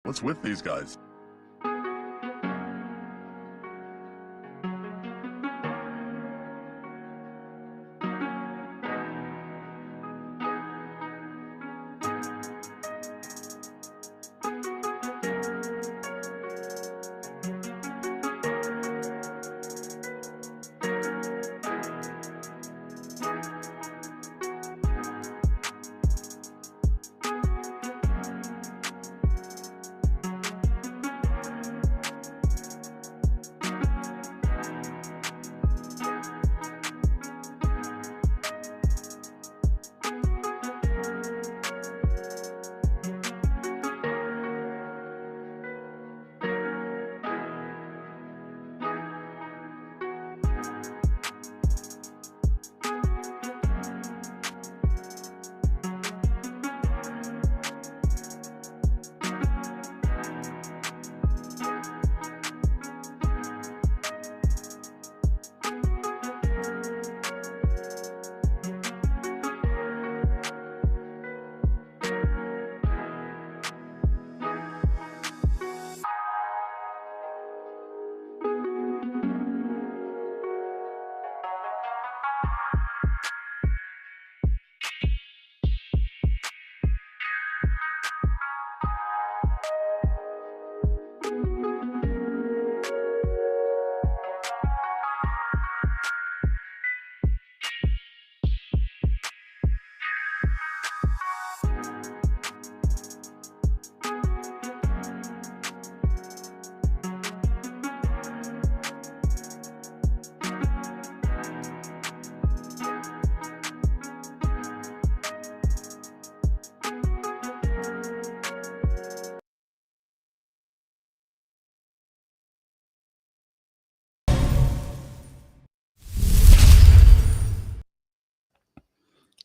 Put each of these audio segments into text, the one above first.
What's with these guys?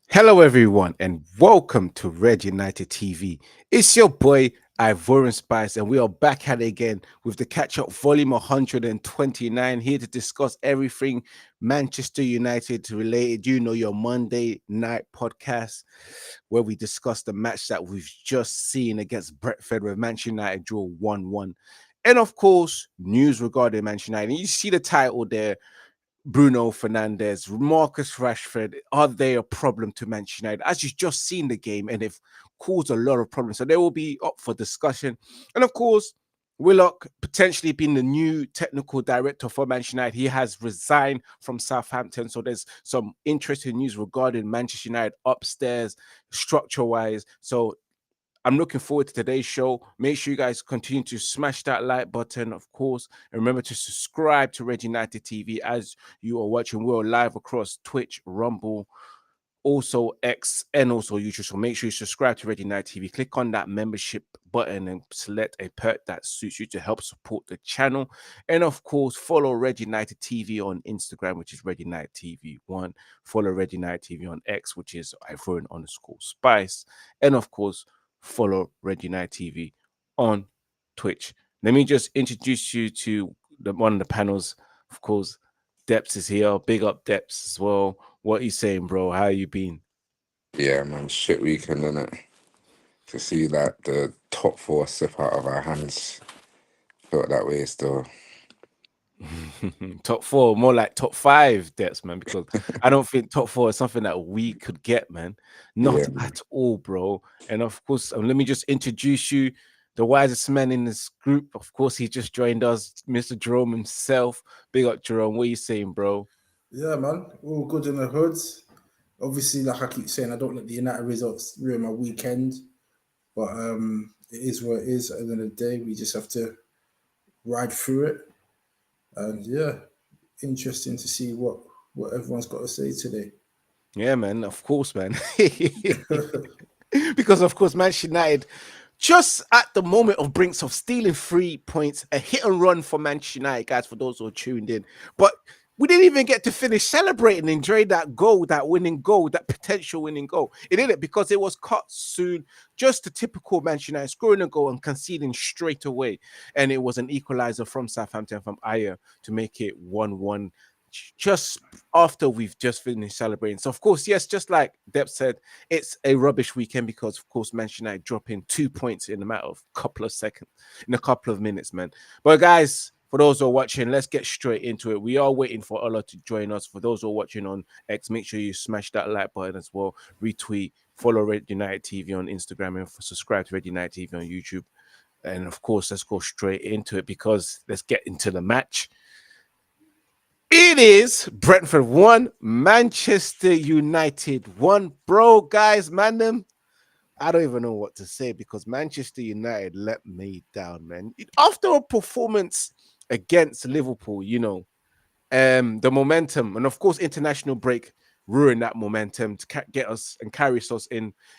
Hello, everyone, and welcome to Red United TV. It's your boy Ivorian Spice, and we are back at it again with the catch up volume 129 here to discuss everything Manchester United related. You know, your Monday night podcast where we discuss the match that we've just seen against Brentford, where Manchester United drew 1-1. And of course, news regarding Manchester United. And you see the title there. Bruno Fernandes, Marcus Rashford, are they a problem to Manchester United? As you've just seen the game, and they've caused a lot of problems. So they will be up for discussion. And of course, Willock potentially being the new technical director for Manchester United. He has resigned from Southampton. So there's some interesting news regarding Manchester United upstairs, structure-wise. So I'm looking forward to today's show. Make sure you guys continue to smash that like button, of course, and remember to subscribe to Red United TV as you are watching. We're live across Twitch, Rumble, also X, and also YouTube. So make sure you subscribe to Red United TV. Click on that membership button and select a perk that suits you to help support the channel. And of course, follow Red United TV on Instagram, which is Red United TV1. Follow Red United TV on X, which is Ivorian_Spice. And of course, follow Red United TV on Twitch. Let me just introduce you to one of the panels. Of course, Depths is here. Big up Depths as well. What are you saying, bro? How you been? Yeah, man, shit weekend, innit? To see that the top four slip out of our hands, felt that way still. Top four, more like top five, Depths, man, because I don't think top four is something that we could get, man. Not Yeah, at all, bro. And of course, let me just introduce you, the wisest man in this group. Of course, he just joined us, Mr. Jerome himself. Big up, Jerome. What are you saying, bro? Yeah, man, all good in the hoods. Obviously, like I keep saying, I don't let the United results ruin my weekend, but it is what it is. At the end of the day, we just have to ride through it, and yeah, interesting to see what everyone's got to say today. Yeah, man. Of course, man. Because of course, Manchester United, just at the moment of brinks of stealing 3 points, a hit and run for Manchester United, guys, for those who are tuned in. But we didn't even get to finish celebrating, enjoy that goal, that winning goal, that potential winning goal. It didn't, because it was cut soon. Just the typical Manchester United scoring a goal and conceding straight away. And it was an equalizer from Southampton, from Ayer, to make it 1-1. just after we've just finished celebrating. So, of course, yes, just like Deb said, it's a rubbish weekend because, of course, Manchester United dropping 2 points in a matter of a couple of seconds, in a couple of minutes, man. But, guys, for those who are watching, let's get straight into it. We are waiting for Ola to join us. For those who are watching on X, make sure you smash that like button as well, retweet, follow Red United TV on Instagram, and subscribe to Red United TV on YouTube. And, of course, let's go straight into it because let's get into the match. It is Brentford 1, Manchester United 1. Bro, guys, man, them, I don't even know what to say because Manchester United let me down, man. After a performance against Liverpool, the momentum, and of course, international break ruined that momentum to get us and carry us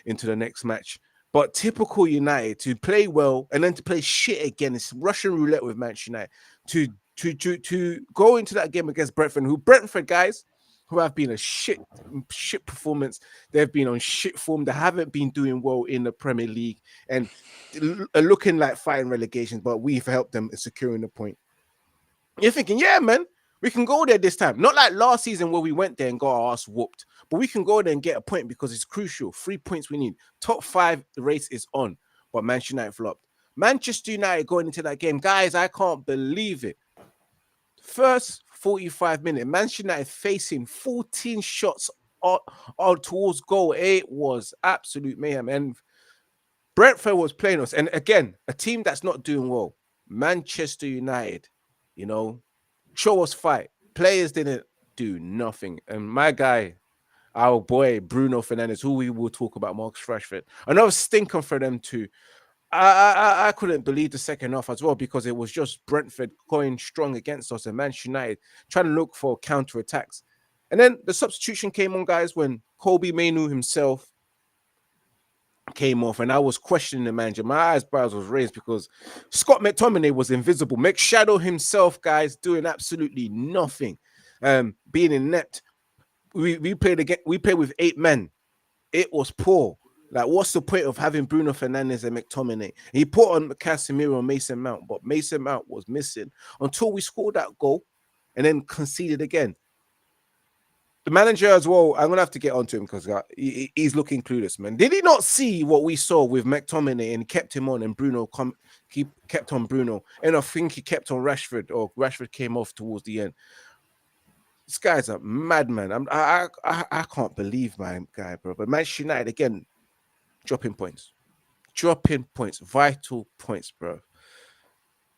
into the next match. But typical United to play well and then to play shit again. It's Russian roulette with Manchester United to go into that game against Brentford, guys, who have been a shit performance. They've been on shit form. They haven't been doing well in the Premier League and are looking like fighting relegation, but we've helped them in securing the point. You're thinking, yeah, man, we can go there this time. Not like last season where we went there and got our ass whooped, but we can go there and get a point because it's crucial. 3 points we need. Top 5, the race is on, but Manchester United flopped. Manchester United going into that game, guys, I can't believe it. First 45 minutes, Manchester United facing 14 shots towards goal. It was absolute mayhem. And Brentford was playing us. And again, a team that's not doing well. Manchester United, show us fight. Players didn't do nothing. And my guy, our boy, Bruno Fernandes, who we will talk about, Marcus Rashford, another stinker for them too. I couldn't believe the second half as well because it was just Brentford going strong against us and Manchester United trying to look for counter attacks. And then the substitution came on, guys, when Kobe Mainoo himself came off, and I was questioning the manager. My eyebrows was raised because Scott McTominay was invisible. McShadow himself, guys, doing absolutely nothing. Being inept. We played with 8 men. It was poor. Like, what's the point of having Bruno Fernandes and McTominay? He put on Casemiro and Mason Mount, but Mason Mount was missing until we scored that goal and then conceded again. The manager as well, I'm going to have to get onto him because he's looking clueless, man. Did he not see what we saw with McTominay and kept him on and he kept on Bruno? And I think he kept on Rashford, or Rashford came off towards the end. This guy's a madman. I can't believe my guy, bro. But Manchester United, again, dropping points, vital points, bro.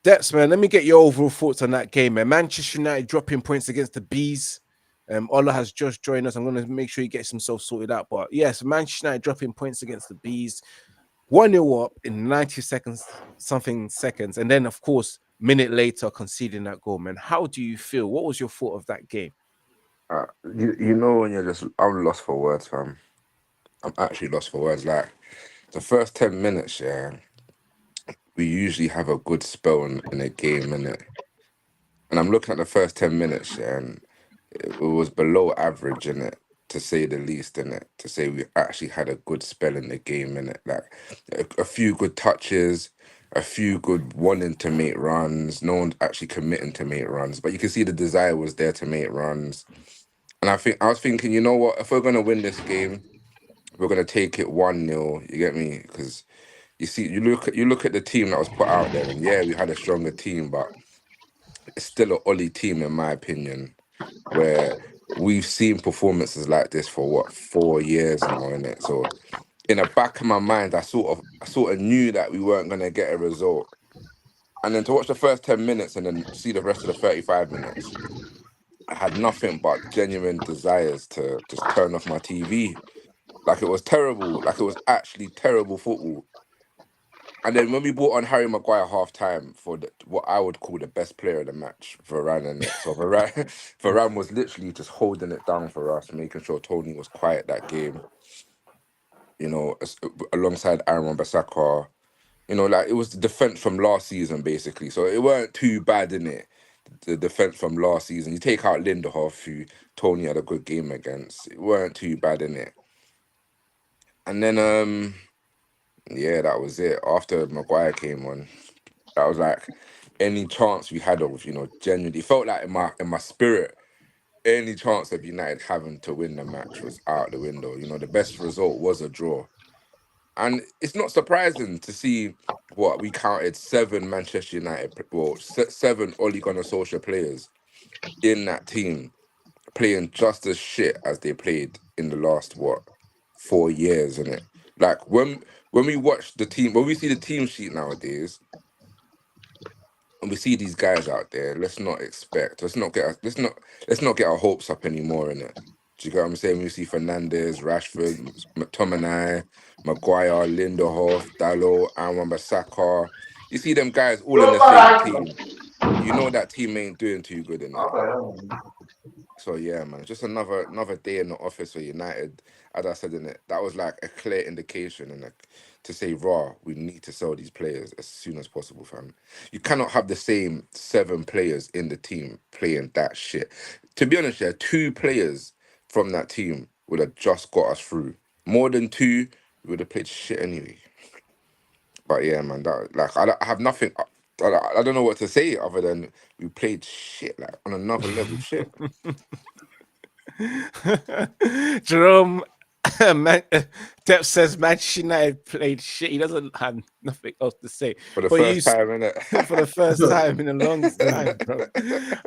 Debs, man, let me get your overall thoughts on that game, man. Manchester United dropping points against the Bees. Ola has just joined us. I'm going to make sure he gets himself sorted out. But yes, Manchester United dropping points against the Bees. 1-0 up in 90 seconds. And then, of course, minute later, conceding that goal, man. How do you feel? What was your thought of that game? When you're just, I'm lost for words, fam. I'm actually lost for words. Like, the first 10 minutes, yeah, we usually have a good spell in a game, innit? And I'm looking at the first 10 minutes, yeah, and it was below average, innit? To say the least, innit? To say we actually had a good spell in the game, innit? Like, a few good touches, a few good wanting to make runs, no one actually committing to make runs, but you can see the desire was there to make runs. And I was thinking, you know what? If we're going to win this game, we're gonna take it 1-0. You get me? Because you look at the team that was put out there, and yeah, we had a stronger team, but it's still an Ollie team in my opinion. Where we've seen performances like this for 4 years now, innit? So in the back of my mind, I sort of knew that we weren't gonna get a result, and then to watch the first 10 minutes and then see the rest of the 35 minutes, I had nothing but genuine desires to just turn off my TV. Like, it was terrible. Like, it was actually terrible football. And then when we brought on Harry Maguire half time for what I would call the best player of the match, Varane, in it. So Varane was literally just holding it down for us, making sure Tony was quiet that game. Alongside Aaron Wan-Bissaka. Like, it was the defense from last season basically. So it weren't too bad, in it. The defense from last season. You take out Lindelof, who Tony had a good game against. It weren't too bad, in it. And then yeah, that was it. After Maguire came on, that was like any chance we had of, genuinely felt like in my spirit, any chance of United having to win the match was out the window. You know, the best result was a draw. And it's not surprising to see what we counted 7 Ole Gunnar Solskjaer players in that team playing just as shit as they played in the last 4 years, innit? Like when we watch the team, when we see the team sheet nowadays, and we see these guys out there, let's not get our hopes up anymore, innit? Do you get what I'm saying? We see Fernandes, Rashford, McTominay, Maguire, Lindelof, Dalot, Wan-Bissaka. You see them guys all in the same team. You know that team ain't doing too good in it. So yeah, man, just another day in the office for United. As I said in it, that was like a clear indication and to say, raw, we need to sell these players as soon as possible, fam. You cannot have the same 7 players in the team playing that shit. To be honest, yeah, 2 players from that team would have just got us through. More than 2, we would have played shit anyway. But yeah, man, I have nothing. I don't know what to say other than we played shit, like on another level shit. Jerome Depp says Manchester United played shit. He doesn't have nothing else to say. For the But first time, innit? for the first time in a long time,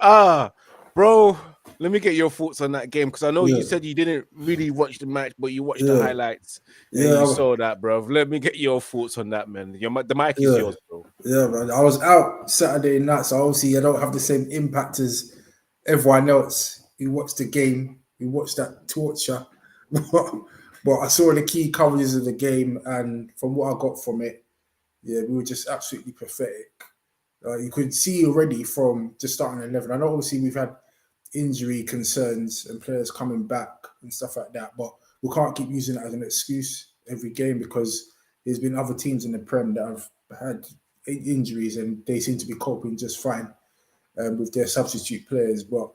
bro. Bro, let me get your thoughts on that game because I know you said you didn't really watch the match, but you watched the highlights and you saw that, bro. Let me get your thoughts on that, man. The mic is yours, bro. Yeah, man. I was out Saturday night, so obviously I don't have the same impact as everyone else who watched the game, who watched that torture. But I saw the key coverages of the game, and from what I got from it, yeah, we were just absolutely pathetic. You could see already from just starting 11. I know obviously we've had injury concerns and players coming back and stuff like that, but we can't keep using that as an excuse every game because there's been other teams in the Prem that have had injuries and they seem to be coping just fine with their substitute players. But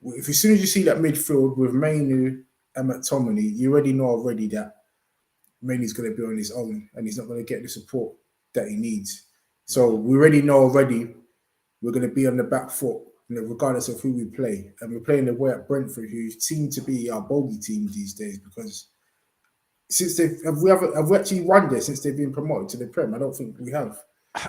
if as soon as you see that midfield with Mainu and McTominay, you already know that Mainu's going to be on his own and he's not going to get the support that he needs. So we already know we're going to be on the back foot, regardless of who we play. And we're playing away at Brentford, who seem to be our bogey team these days because since have we actually won there since they've been promoted to the Prem? I don't think we have.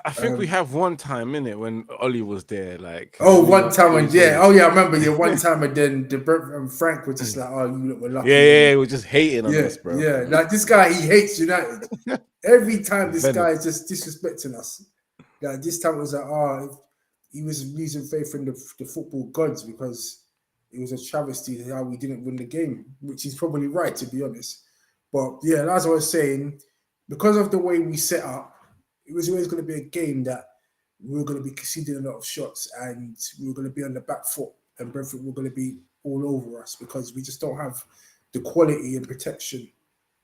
I think we have one time in it when Ollie was there, like one time and I remember one time and then the and Frank were just like, oh, you look, we're lucky. Yeah, we're just hating on us, bro. Yeah, like this guy, he hates United. Every time this guy is just disrespecting us. Like this time it was like, he was losing faith in the football gods because it was a travesty how we didn't win the game, which is probably right, to be honest. But yeah, as I was saying, because of the way we set up, it was always going to be a game that we were going to be conceding a lot of shots and we were going to be on the back foot and Brentford were going to be all over us because we just don't have the quality and protection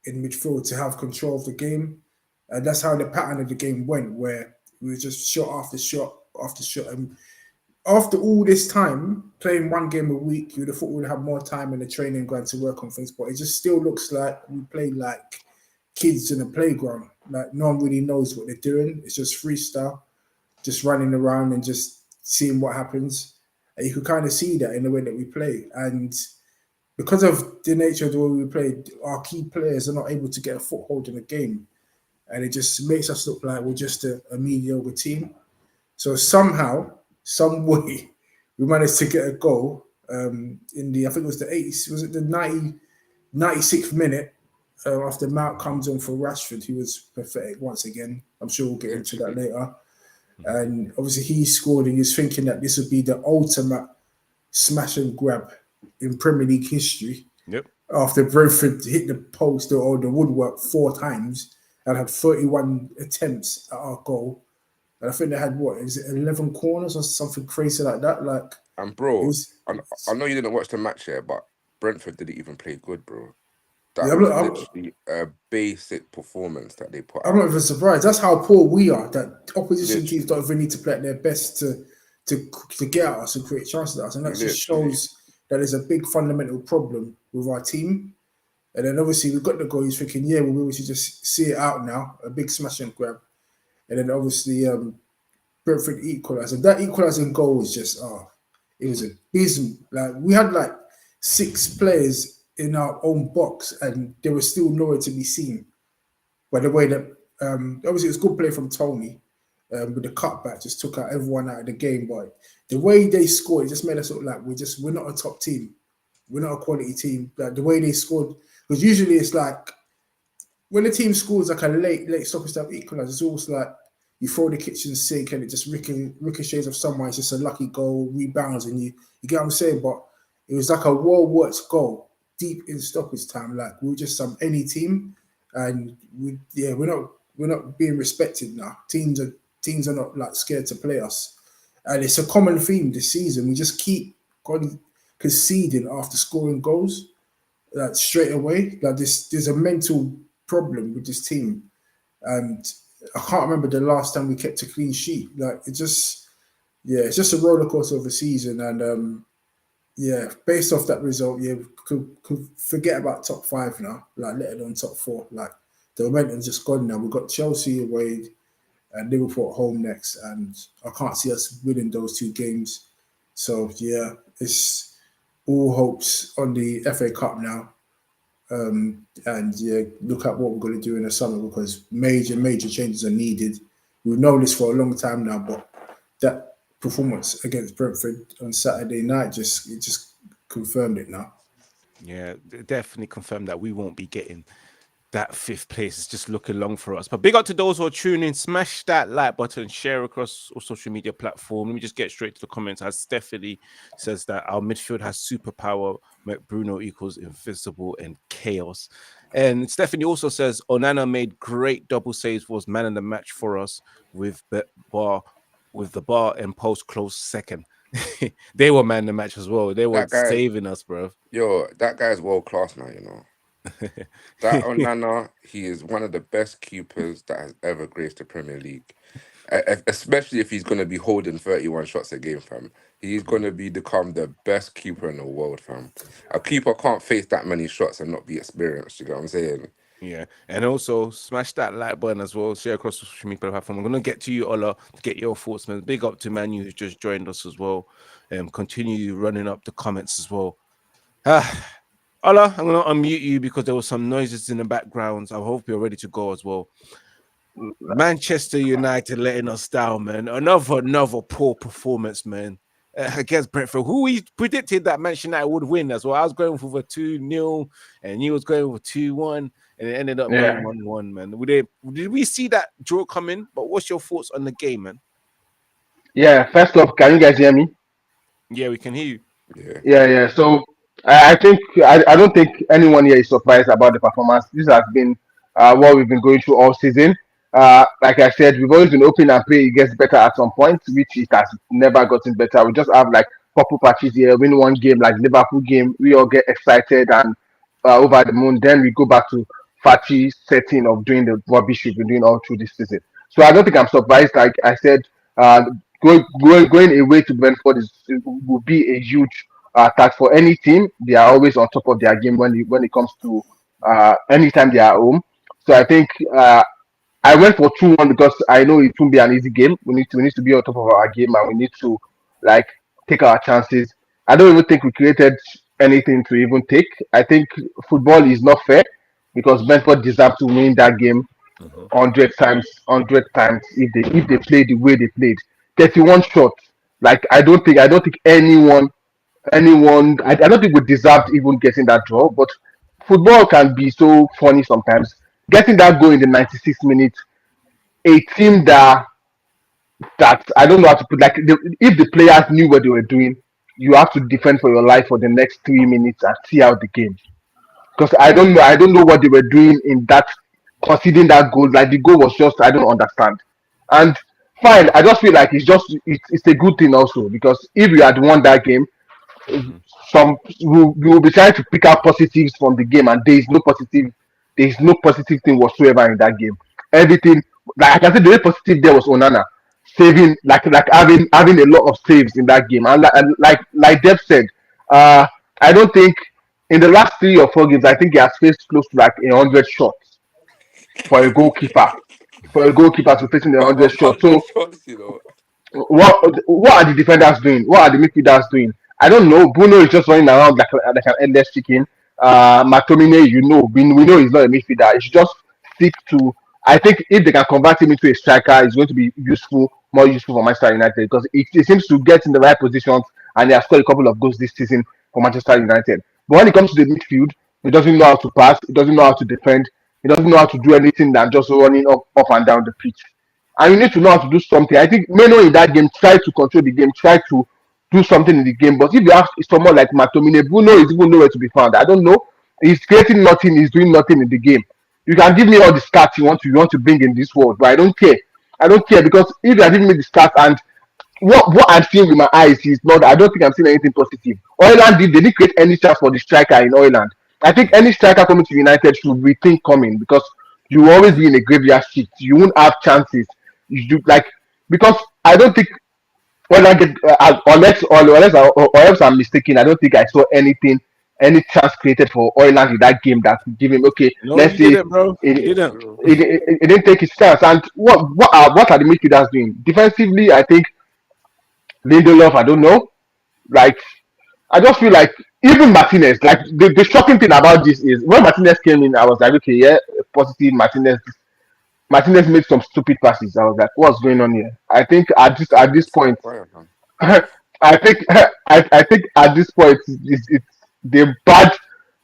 in midfield to have control of the game. And that's how the pattern of the game went, where we were just shot after shot after shot. And after all this time, playing one game a week, you would have thought we would have more time in the training ground to work on things, but it just still looks like we play like kids in a playground. Like no one really knows what they're doing. It's just freestyle, just running around and just seeing what happens. And you can kind of see that in the way that we play. And because of the nature of the way we play, our key players are not able to get a foothold in the game. And it just makes us look like we're just a mediocre team. So somehow, some way, we managed to get a goal in the, I think it was the 80s, was it the 96th minute? After Mount comes on for Rashford, he was pathetic once again. I'm sure we'll get into that later. And obviously he scored and he was thinking that this would be the ultimate smash and grab in Premier League history. Yep. After Brentford hit the post or the woodwork 4 times and had 31 attempts at our goal. And I think they had, 11 corners or something crazy like that? And bro, I know you didn't watch the match here, but Brentford didn't even play good, bro. That was literally a basic performance that they put out. I'm not even surprised. That's how poor we are. That opposition teams don't even need to play at their best to get at us and create chances at us. And that just shows that there's a big fundamental problem with our team. And then obviously we've got the goal. He's thinking, we'll be able to just see it out now. A big smash and grab. And then obviously Brentford equalised. And that equalising goal was just, It was abysmal. Like we had like 6 players in our own box, and they were still nowhere to be seen. By the way that obviously it was good play from Tony, with the cutback, just took out everyone out of the game. But the way they scored, it just made us look like we're not a top team. We're not a quality team. Like the way they scored, because usually it's like when the team scores like a late soccer style equaliser, it's almost like you throw the kitchen sink and it just ricochets off someone. It's just a lucky goal, rebounds, and you get what I'm saying. But it was like a well worked goal deep in stoppage time. Like we were just some any team, and we're not being respected now. Teams are not like scared to play us, and it's a common theme this season. We just keep conceding after scoring goals, like straight away. Like there's a mental problem with this team, and I can't remember the last time we kept a clean sheet. Like it's just a roller coaster of a season, and based off that result, we could forget about top 5 now. Like let alone top 4. Like the momentum's just gone now. We've got Chelsea away and Liverpool at home next, and I can't see us winning those 2 games. So it's all hopes on the FA Cup now. And look at what we're going to do in the summer, because major changes are needed. We've known this for a long time now, but that performance against Brentford on Saturday night just confirmed it now. Yeah, definitely confirmed that we won't be getting that 5th place. Is just looking long for us. But big up to those who are tuning in. Smash that like button, share across all social media platforms. Let me just get straight to the comments. As Stephanie says that our midfield has superpower. Bruno equals invincible and chaos. And Stephanie also says Onana made great double saves, was man of the match for us with the bar and post close second. They were man of the match as well. They were That guy, saving us, bro. that guy's world class now. You know that Onana, he is one of the best keepers that has ever graced the Premier League. Especially if he's going to be holding 31 shots a game, fam. He's going to become the best keeper in the world, fam. A keeper can't face that many shots and not be experienced. You know what I'm saying? Yeah, and also smash that like button as well. Share across the social media platform. I'm gonna get to you, Ola, to get your thoughts, man. Big up to Manu who's just joined us as well. Continue running up the comments as well. Ola, I'm gonna unmute you because there was some noises in the background. I hope you're ready to go as well. Manchester United letting us down, man. Another poor performance, man. Against Brentford, who we predicted that Manchester United would win as well. I was going with a 2-0, and he was going with 2-1, and it ended up going 1-1, man. Did we see that draw coming? But what's your thoughts on the game, man? Yeah, first off, can you guys hear me? Yeah, we can hear you. Yeah. Yeah. So I think I don't think anyone here is surprised about the performance. This has been what we've been going through all season. Like I said, we've always been hoping and pray it gets better at some point, which it has never gotten better. We just have like couple patches here, win one game like Liverpool game, we all get excited and over the moon. Then we go back to fatty setting of doing the rubbish we've been doing all through this season. So I don't think I'm surprised. Like I said, uh, going away to Brentford will be a huge attack for any team. They are always on top of their game when it comes to anytime they are home. So I think I went for 2-1 because I know it won't be an easy game. We need to be on top of our game and we need to like take our chances. I don't even think we created anything to even take. I think football is not fair because Brentford deserve to win that game Mhm. 100 times if they play the way they played. 31 shots. Like I don't think I don't think we deserved even getting that draw, but football can be so funny sometimes. Getting that goal in the 96th minute, a team that I don't know how to put if the players knew what they were doing, you have to defend for your life for the next 3 minutes and see out the game. Because I don't know what they were doing in that conceding that goal. Like the goal was just I don't understand. And fine, I just feel like it's a good thing also because if we had won that game, Mhm. we will be trying to pick out positives from the game, and there is no positive thing whatsoever in that game. Everything, like I can say, the only positive there was Onana saving, like having a lot of saves in that game, and like Deb said, uh, I don't think in the last 3 or 4 games, I think he has faced close to like 100 shots for a goalkeeper. For a goalkeeper to facing 100 shots, so 100 shots. what are the defenders doing? What are the midfielders doing? I don't know. Bruno is just running around like an endless chicken. McTominay, we know he's not a midfielder. He should just stick to. I think if they can convert him into a striker, it's going to be useful, more useful for Manchester United because it seems to get in the right positions and he has scored a couple of goals this season for Manchester United. But when it comes to the midfield, he doesn't know how to pass. He doesn't know how to defend. He doesn't know how to do anything than just running up and down the pitch. And you need to know how to do something. I think Meno in that game tried to control the game, tried to do something in the game. But if you have someone like McTominay, Bruno is even nowhere to be found. I don't know. He's creating nothing. He's doing nothing in the game. You can give me all the stats you want to bring in this world, but I don't care. I don't care because if you are giving me the stats and what I'm seeing with my eyes is not. I don't think I'm seeing anything positive. Oiland they didn't create any chance for the striker in Oiland. I think any striker coming to United should rethink coming because you will always be in a graveyard shift. You won't have chances. You do like because I don't think when I get or else I'm mistaken. I don't think I saw any chance created for Oiland in that game that could give him okay. No, Let's you say didn't, bro. it, You didn't. it didn't take his chance. And what are the midfielders doing defensively? I think Lindelof. I don't know. Like I just feel like even Martinez. Like the shocking thing about this is when Martinez came in, I was like, okay, yeah, positive Martinez. Martinez made some stupid passes. I was like, what's going on here? I think at this point, Quiet, man. I think I think at this point it's the bad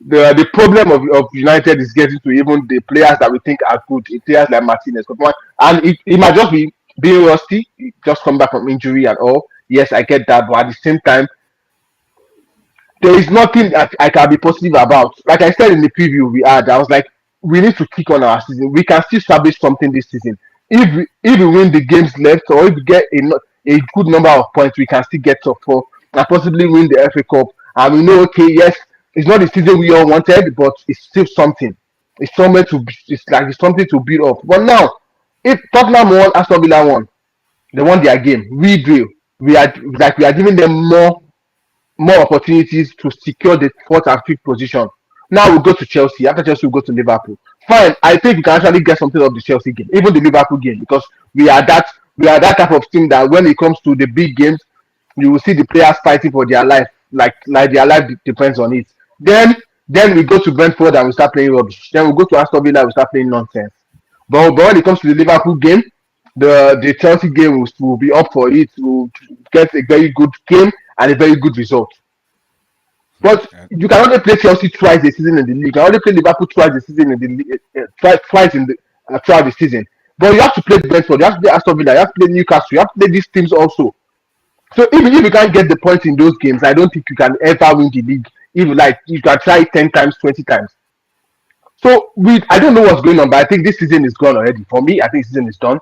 the problem of United is getting to even the players that we think are good, players like Martinez. And it might just be being rusty, just come back from injury and all. Yes, I get that, but at the same time, there is nothing that I can be positive about. Like I said in the preview we had, I was like, we need to kick on our season. We can still establish something this season. If we win the games left, or if we get a good number of points, we can still get top four and possibly win the FA Cup. And we know, okay, yes, it's not the season we all wanted, but it's still something. It's somewhere to. It's something to build up. But now, if Tottenham won, Aston Villa won, they won their game. We drew. We are giving them more opportunities to secure the fourth and fifth position. Now we'll go to Chelsea. After Chelsea, we'll go to Liverpool. Fine. I think we can actually get something of the Chelsea game, even the Liverpool game, because we are that type of team that when it comes to the big games, you will see the players fighting for their life, like their life depends on it. Then we go to Brentford and we start playing rubbish. Then we go to Aston Villa and we start playing nonsense. But when it comes to the Liverpool game, the Chelsea game will be up for it to get a very good game and a very good result. But you can only play Chelsea twice a season in the league. You can only play Liverpool twice a season in the league, twice in the throughout the season. But you have to play Brentford, you have to play Aston Villa, you have to play Newcastle, you have to play these teams also. So even if you can't get the points in those games, I don't think you can ever win the league. Even like you can try it 10 times, 20 times. So I don't know what's going on, but I think this season is gone already. For me, I think season is done.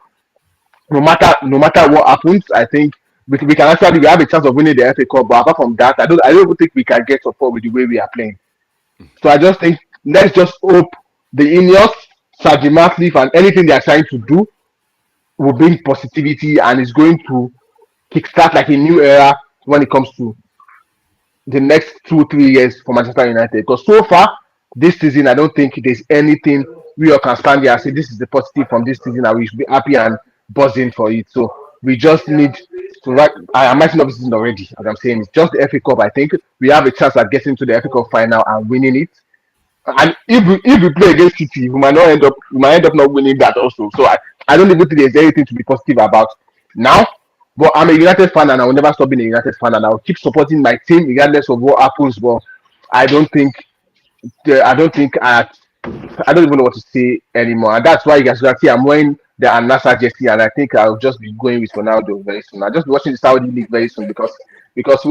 No matter what happens, I think we can actually we have a chance of winning the FA Cup. But apart from that, I don't even think we can get support with the way we are playing. So I just think let's just hope the Ineos, Sergio Matliff, and anything they are trying to do will bring positivity and is going to kickstart like a new era when it comes to the next 2 3 years for Manchester United. Because so far this season, I don't think there's anything we all can stand here and say this is the positive from this season and we should be happy and buzzing for it. So we just need to write. I'm writing up this season already, as I'm saying. It's just the FA Cup. I think we have a chance at getting to the FA Cup final and winning it. And if we play against City, we might end up not winning that also. So I don't even think there's anything to be positive about now. But I'm a United fan and I will never stop being a United fan and I will keep supporting my team regardless of what happens. But I don't think I don't think I don't even know what to say anymore. And that's why you guys can see I'm wearing the Al-Nassr jersey and I think I'll just be going with Ronaldo very soon. I'll just be watching the Saudi League very soon because what's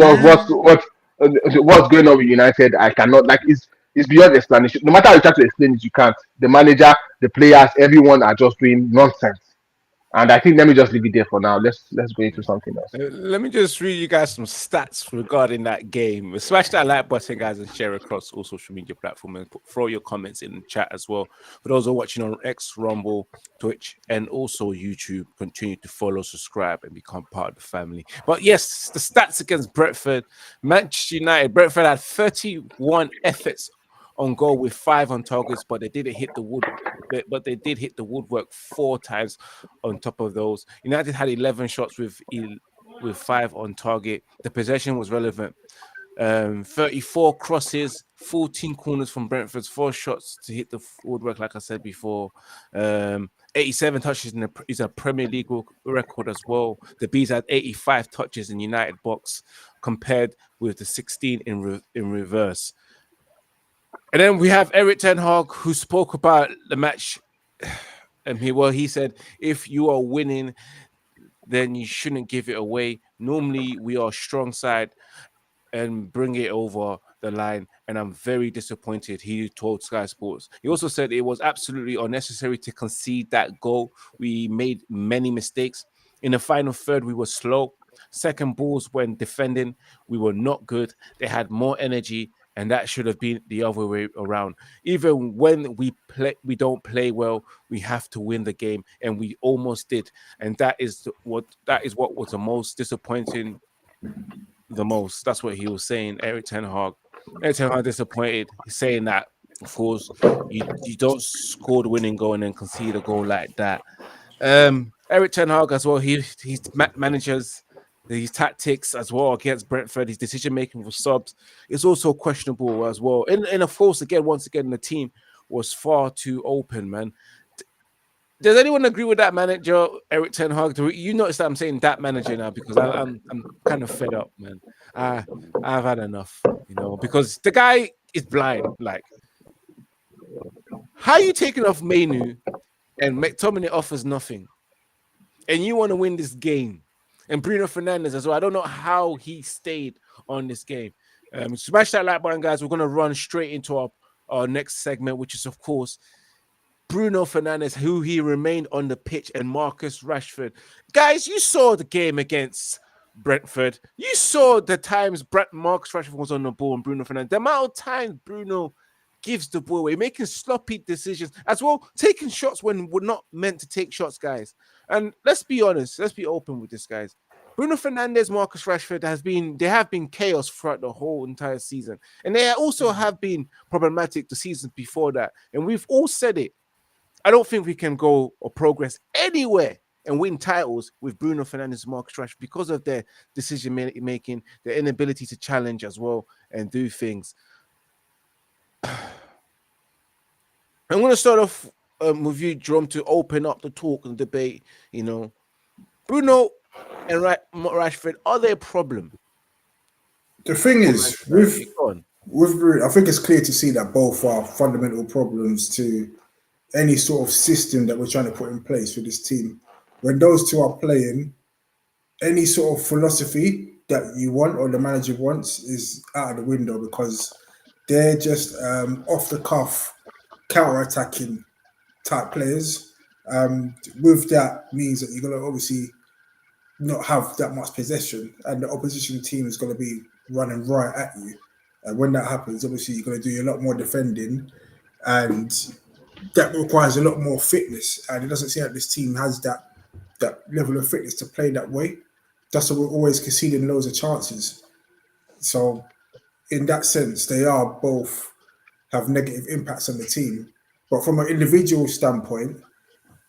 going on with United, I cannot like it's beyond explanation. No matter how you try to explain it, you can't. The manager, the players, everyone are just doing nonsense. And I think let me just leave it there for now. Let's go into something else. Let me just read you guys some stats regarding that game. Smash that like button, guys, and share across all social media platforms and throw your comments in the chat as well. For those who are watching on X, Rumble, Twitch, and also YouTube, continue to follow, subscribe, and become part of the family. But yes, the stats against Brentford. Manchester United, Brentford had 31 efforts on goal with 5 on targets, but they didn't hit the wood. But they did hit the woodwork 4 times on top of those. United had 11 shots with 5 on target. The possession was relevant. 34 crosses, 14 corners from Brentford's 4 shots to hit the woodwork, like I said before. 87 touches is a Premier League record as well. The Bees had 85 touches in United box compared with the 16 in reverse. And then we have Erik ten Hag, who spoke about the match. And he said, if you are winning, then you shouldn't give it away. Normally, we are a strong side and bring it over the line. And I'm very disappointed, he told Sky Sports. He also said it was absolutely unnecessary to concede that goal. We made many mistakes. In the final third, we were slow. Second balls when defending, we were not good. They had more energy, and that should have been the other way around. Even when we don't play well, we have to win the game, and we almost did. And that is what was the most disappointing. That's what he was saying. Erik ten Hag disappointed. He's saying that, of course, you don't score the winning goal and then concede a goal like that. Erik ten Hag as well. He managers his tactics as well against Brentford. His decision making for subs is also questionable as well. And of course, once again, the team was far too open, man. Does anyone agree with that manager, Erik ten Hag? You notice that I'm saying that manager now because I'm kind of fed up, man. I've had enough, because the guy is blind. Like, how are you taking off Mainu and McTominay offers nothing, and you want to win this game? And Bruno Fernandes as well. I don't know how he stayed on this game. Smash that like button, guys. We're going to run straight into our next segment, which is, of course, Bruno Fernandes, who he remained on the pitch, and Marcus Rashford. Guys, you saw the game against Brentford. You saw the times Marcus Rashford was on the ball and Bruno Fernandes. The amount of times Bruno gives the ball away, making sloppy decisions, as well, taking shots when we're not meant to take shots, guys. And let's be honest, let's be open with this, guys. Bruno Fernandes, Marcus Rashford have been chaos throughout the whole entire season. And they also have been problematic the seasons before that. And we've all said it. I don't think we can go or progress anywhere and win titles with Bruno Fernandes and Marcus Rashford because of their decision making, their inability to challenge as well and do things. I'm going to start off with you, Jerome, to open up the talk and debate. Bruno and Rashford, are they a problem? The thing is, with Bruno, I think it's clear to see that both are fundamental problems to any sort of system that we're trying to put in place for this team. When those two are playing, any sort of philosophy that you want or the manager wants is out of the window because they're just off the cuff, counter-attacking type players. With that means that you're going to obviously not have that much possession and the opposition team is going to be running right at you. And when that happens, obviously you're going to do a lot more defending and that requires a lot more fitness, and it doesn't seem like this team has that level of fitness to play that way. That's why we're always conceding loads of chances. So, in that sense, they are both have negative impacts on the team. But from an individual standpoint,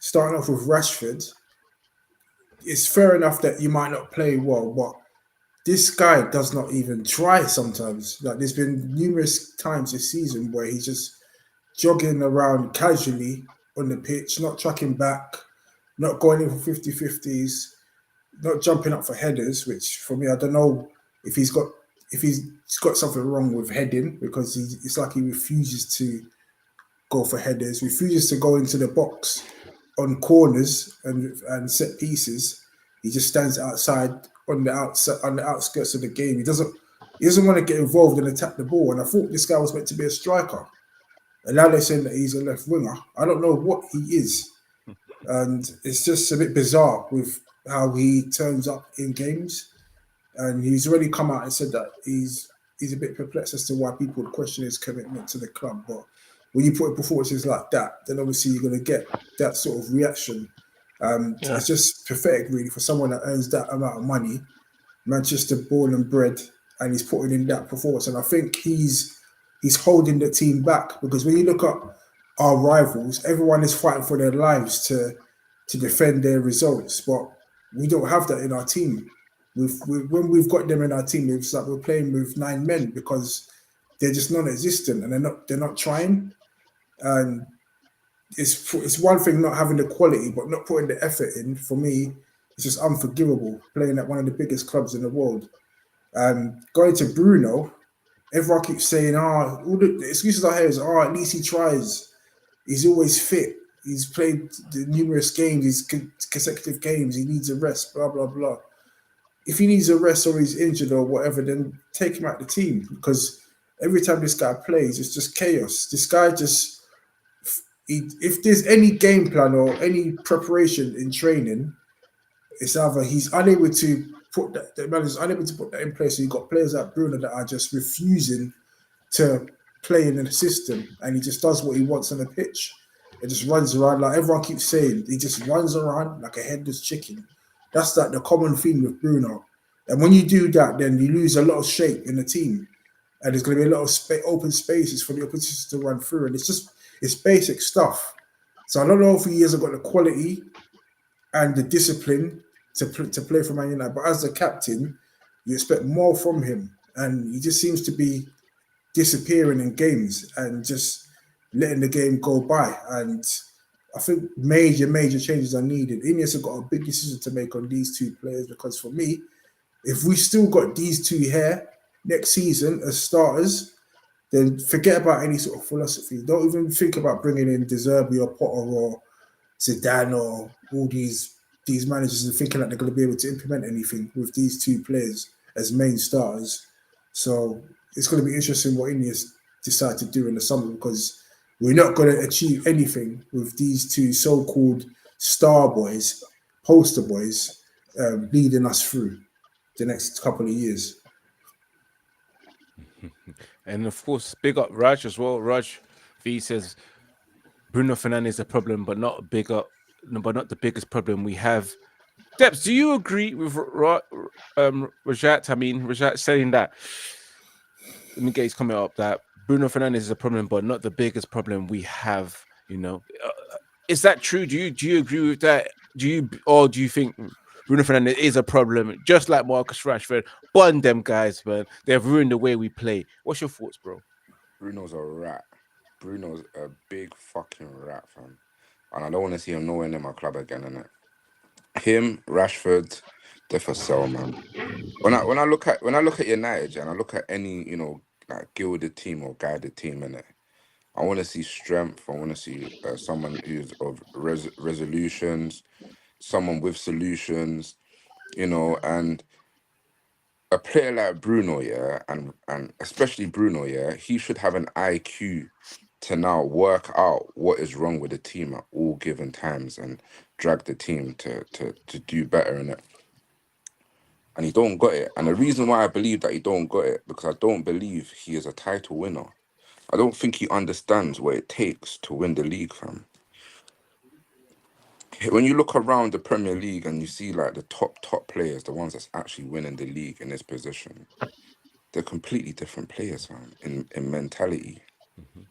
starting off with Rashford, it's fair enough that you might not play well, but this guy does not even try sometimes. Like, there's been numerous times this season where he's just jogging around casually on the pitch, not tracking back, not going in for 50-50s, not jumping up for headers, which for me, I don't know if he's got something wrong with heading because it's like he refuses to go for headers, refuses to go into the box on corners and set pieces. He just stands outside on the outskirts of the game. He doesn't want to get involved and attack the ball. And I thought this guy was meant to be a striker. And now they're saying that he's a left winger. I don't know what he is. And it's just a bit bizarre with how he turns up in games. And he's already come out and said that he's a bit perplexed as to why people would question his commitment to the club. But when you put in performances like that, then obviously you're going to get that sort of reaction. It's just pathetic, really, for someone that earns that amount of money, Manchester born and bred, and he's putting in that performance. And I think he's he's holding the team back. Because when you look at our rivals, everyone is fighting for their lives to defend their results, but we don't have that in our team. When we've got them in our team, it's like we're playing with 9 men because they're just non-existent and they're not trying. And it's one thing not having the quality, but not putting the effort in. For me, it's just unforgivable. Playing at one of the biggest clubs in the world, going to Bruno, everyone keeps saying, all the excuses I hear is, at least he tries. He's always fit. He's played the numerous games, these consecutive games. He needs a rest, blah, blah, blah. If he needs a rest or he's injured or whatever, then take him out the team, because every time this guy plays, it's just chaos. This guy just, if there's any game plan or any preparation in training, it's either he's unable to put that, the man is unable to put that in place. So you've got players like Bruno that are just refusing to play in the system, and he just does what he wants on the pitch. It just runs around, like everyone keeps saying, he just runs around like a headless chicken. That's like the common theme with Bruno. And when you do that, then you lose a lot of shape in the team, and there's going to be a lot of open spaces for the opposition to run through. And it's basic stuff. So I don't know if he hasn't got the quality and the discipline to play for Man United, but as the captain, you expect more from him, and he just seems to be disappearing in games and just letting the game go by. And I think major changes are needed. Ineos have got a big decision to make on these two players, because for me, if we still got these two here next season as starters, then forget about any sort of philosophy. Don't even think about bringing in De Zerbi or Potter or Zidane or all these managers and thinking that they're going to be able to implement anything with these two players as main starters. So it's going to be interesting what Ineos decide to do in the summer, because we're not going to achieve anything with these two so-called star boys, poster boys, leading us through the next couple of years. And of course, big up Raj as well. Raj V says Bruno Fernandes is a problem, but not the biggest problem we have. Debs, do you agree with Rajat? I mean, Rajat saying that. Let me get his comment up. That Bruno Fernandes is a problem, but not the biggest problem we have. You know, is that true? Do you agree with that? Do you think Bruno Fernandes is a problem, just like Marcus Rashford? Burn them guys, man. They've ruined the way we play. What's your thoughts, bro? Bruno's a rat. Bruno's a big fucking rat, fam. And I don't want to see him nowhere near my club again, innit? Him, Rashford, they're for sale, man. When I look at United, and I look at any, like gilded team or guided team, innit? I want to see strength. I want to see someone who's of resolutions, someone with solutions, and a player like Bruno, yeah, and especially Bruno, yeah, he should have an IQ to now work out what is wrong with the team at all given times and drag the team to do better in it. And he don't got it. And the reason why I believe that he don't got it, because I don't believe he is a title winner. I don't think he understands what it takes to win the league, fam. When you look around the Premier League and you see like the top players, the ones that's actually winning the league in this position, they're completely different players, man, in mentality. Mm-hmm.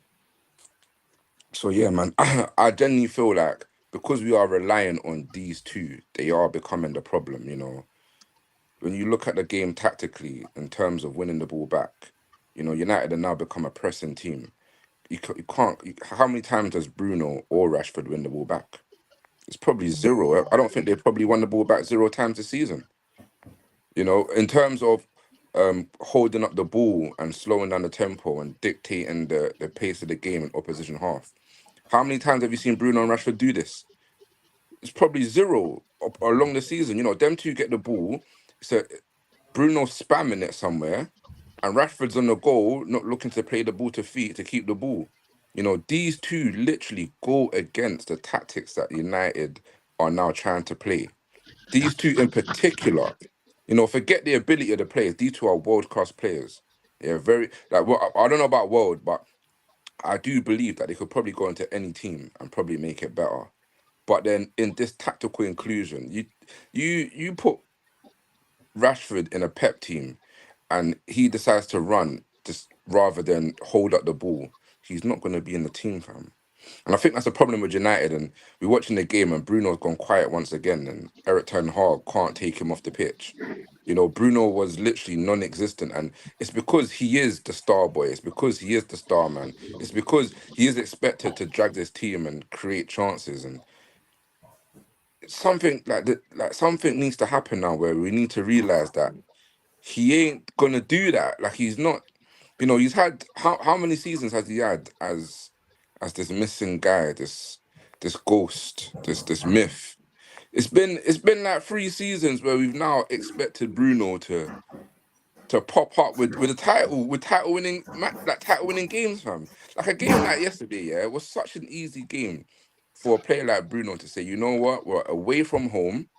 So yeah, man, I genuinely feel like because we are relying on these two, they are becoming the problem, When you look at the game tactically in terms of winning the ball back, United have now become a pressing team. You can't. How many times does Bruno or Rashford win the ball back? It's probably zero. I don't think they probably won the ball back 0 times this season. In terms of holding up the ball and slowing down the tempo and dictating the pace of the game in opposition half. How many times have you seen Bruno and Rashford do this? It's probably zero along the season. Them two get the ball. So Bruno's spamming it somewhere, and Rashford's on the goal, not looking to play the ball to feet to keep the ball. These two literally go against the tactics that United are now trying to play. These two in particular, forget the ability of the players. These two are world-class players. Yeah, very, like, well, I don't know about world, but I do believe that they could probably go into any team and probably make it better. But then in this tactical inclusion, you put Rashford in a Pep team and he decides to run just rather than hold up the ball, he's not going to be in the team, fam. And I think that's a problem with United. And we're watching the game, and Bruno's gone quiet once again, and Eric Ten Hag can't take him off the pitch. You know, Bruno was literally non-existent, and it's because he is the star boy. It's because he is the star man. It's because he is expected to drag this team and create chances. And something like that, like something needs to happen now, where we need to realize that he ain't gonna do that. Like he's not. You know, he's had how many seasons has he had as this missing guy, this ghost, this myth? It's been like 3 seasons where we've now expected Bruno to pop up with a title, with title winning games, fam. Like a game like yesterday, yeah, it was such an easy game for a player like Bruno to say, you know what, we're away from home.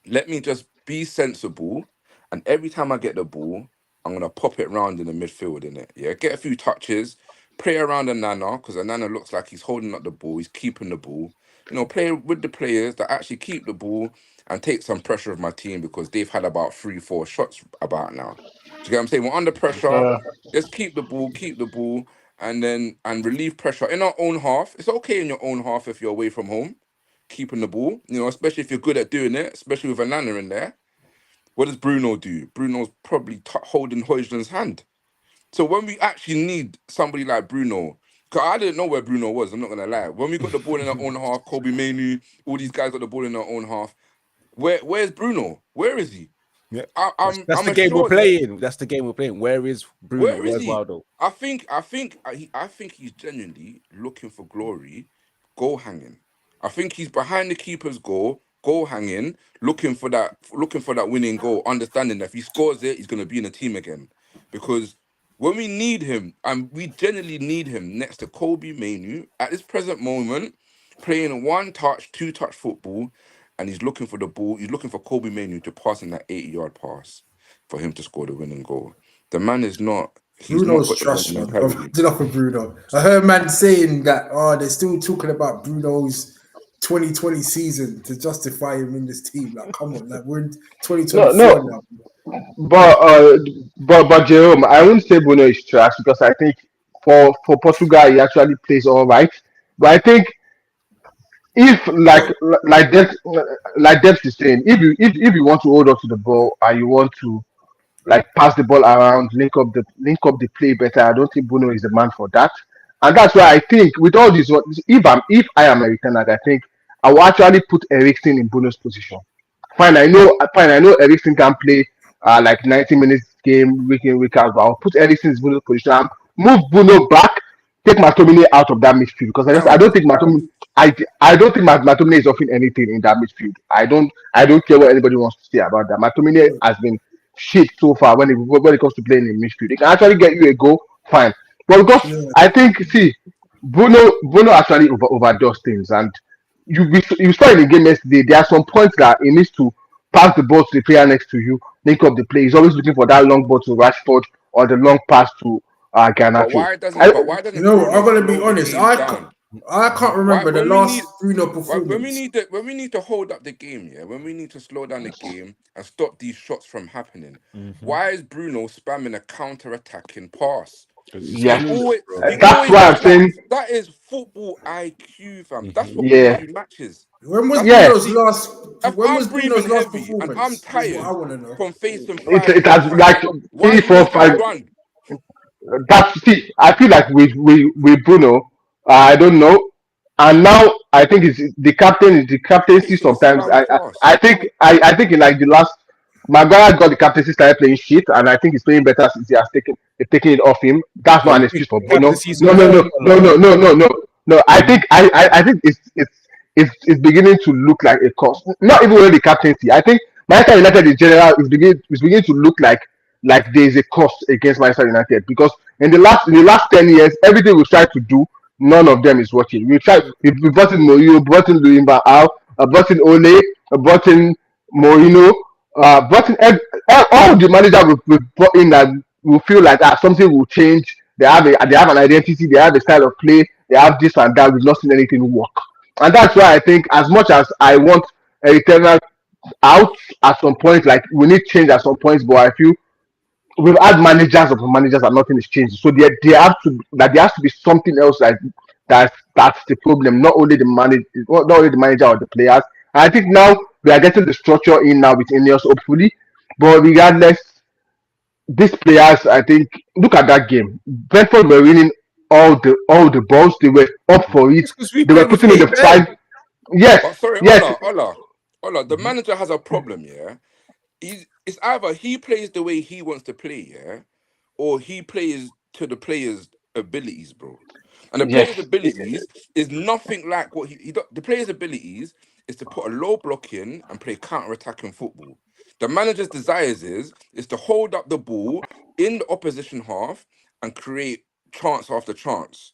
Let me just be sensible, and every time I get the ball, I'm gonna pop it round in the midfield, in it. Yeah, get a few touches, play around the Nana, because the Nana looks like he's holding up the ball, he's keeping the ball. You know, play with the players that actually keep the ball and take some pressure of my team, because they've had about 3, 4 shots about now. Do you get what I'm saying? We're under pressure. Uh, Let's keep the ball, and relieve pressure in our own half. It's okay in your own half if you're away from home, keeping the ball, you know, especially if you're good at doing it, especially with a Nana in there. What does Bruno do? Bruno's probably holding Højlund's hand. So when we actually need somebody like Bruno, because I didn't know where Bruno was, I'm not going to lie. When we got the ball in our own half, Kobe Manu, all these guys got the ball in their own half. Where's Bruno? Where is he? Yeah, that's I'm the game we're assured. playing. That's the game we're playing. Where is Bruno? Where is Where's he? Waldo? I think he's genuinely looking for glory, goal hanging. I think he's behind the keeper's goal hanging, looking for that winning goal, understanding that if he scores it, he's gonna be in the team again. Because when we need him, and we genuinely need him next to Kobe Manu at this present moment, playing 1-touch, 2-touch football, and he's looking for the ball. He's looking for Kobe Manu to pass in that 80-yard pass for him to score the winning goal. The man is not. He's not Bruno's got the winning trash, man. mentality. Did up for Bruno. I heard man saying that they're still talking about Bruno's 2020 season to justify him in this team. Like, come on, like we're in no, 2024 no, now. but Jerome, I wouldn't say Bruno is trash because I think for Portugal he actually plays all right. But I think if But like Debs is saying, if you want to hold on to the ball and you want to like pass the ball around, link up the play better. I don't think Bruno is the man for that, and that's why I think with all this, if I am American, I think I will actually put Eriksen in Bruno's position. Fine. I know Eriksen can play like 90 minutes game week in week out, but I'll put Eriksen in Bruno's position. And move Bruno back, take Matomine out of that midfield because I don't think Matomine. I don't think Matomine is offering anything in that midfield. I don't care what anybody wants to say about that. Matomine has been shit so far when it comes to playing in midfield. They can actually get you a goal, fine. But because yeah, I think Bruno actually overdoes things, and you saw in the game yesterday. There are some points that he needs to pass the ball to the player next to you, link up the play. He's always looking for that long ball to Rashford or the long pass to But Garnacho. why I, doesn't but why you doesn't know, I'm Bruno gonna be slow the honest. game down? I can't Why remember the when we last need Bruno when we performance. need to hold up the game, yeah, when we need to slow down the game and stop these shots from happening, why is Bruno spamming a counter-attacking pass? Because he's yes, clueless, bro. He that's always why I'm does that. saying That is football IQ, fam. That's what wins yeah, you matches. When was That's what yeah. you Bruno's see. last? If When I'm was Bruno's breathing last heavy and I'm performance? Is what I tired want to know. from facing It, five, it four has like times, why are three, you four, making me five. run? I feel like with Bruno, I don't know. And now I think it's the captaincy Facing sometimes. spam fast. I think in like the last Maguire got the captaincy started playing shit and I think he's playing better since he has taken it off him. That's But not you an think excuse for Bruno. captaincy is No no confirmed no or no not? no no no no no. I think it's beginning to look like a cost. Not even only the captaincy. I think Manchester United in general is beginning to look like there is a cost against Manchester United because in the last 10 years, everything we've tried to do, none of them is working. We brought in Mourinho, brought in Luimba Al, brought in Ole, brought in Mourinho, brought in all the managers we've brought in that will feel like something will change. They have an identity, they have a style of play, they have this and that. We've not seen anything work, and that's why I think as much as I want Eric Ten Hag out at some point, like we need change at some points, but I feel we've had managers upon managers and nothing is changed. So there has to be something else that's the problem. Not only the manager or the players. And I think now we are getting the structure in now with Ineos, hopefully. But regardless, these players, I think, look at that game. Brentford were winning all the balls. They were up for it. It's because we They were played with putting in eight the men. five. Yes, But sorry, yes, Ola, the manager has a problem, yeah. It's either he plays the way he wants to play, yeah, or he plays to the players' abilities, bro. And the yes. players' abilities is nothing like what the players' abilities is to put a low block in and play counter-attacking football. The manager's desires is to hold up the ball in the opposition half and create chance after chance.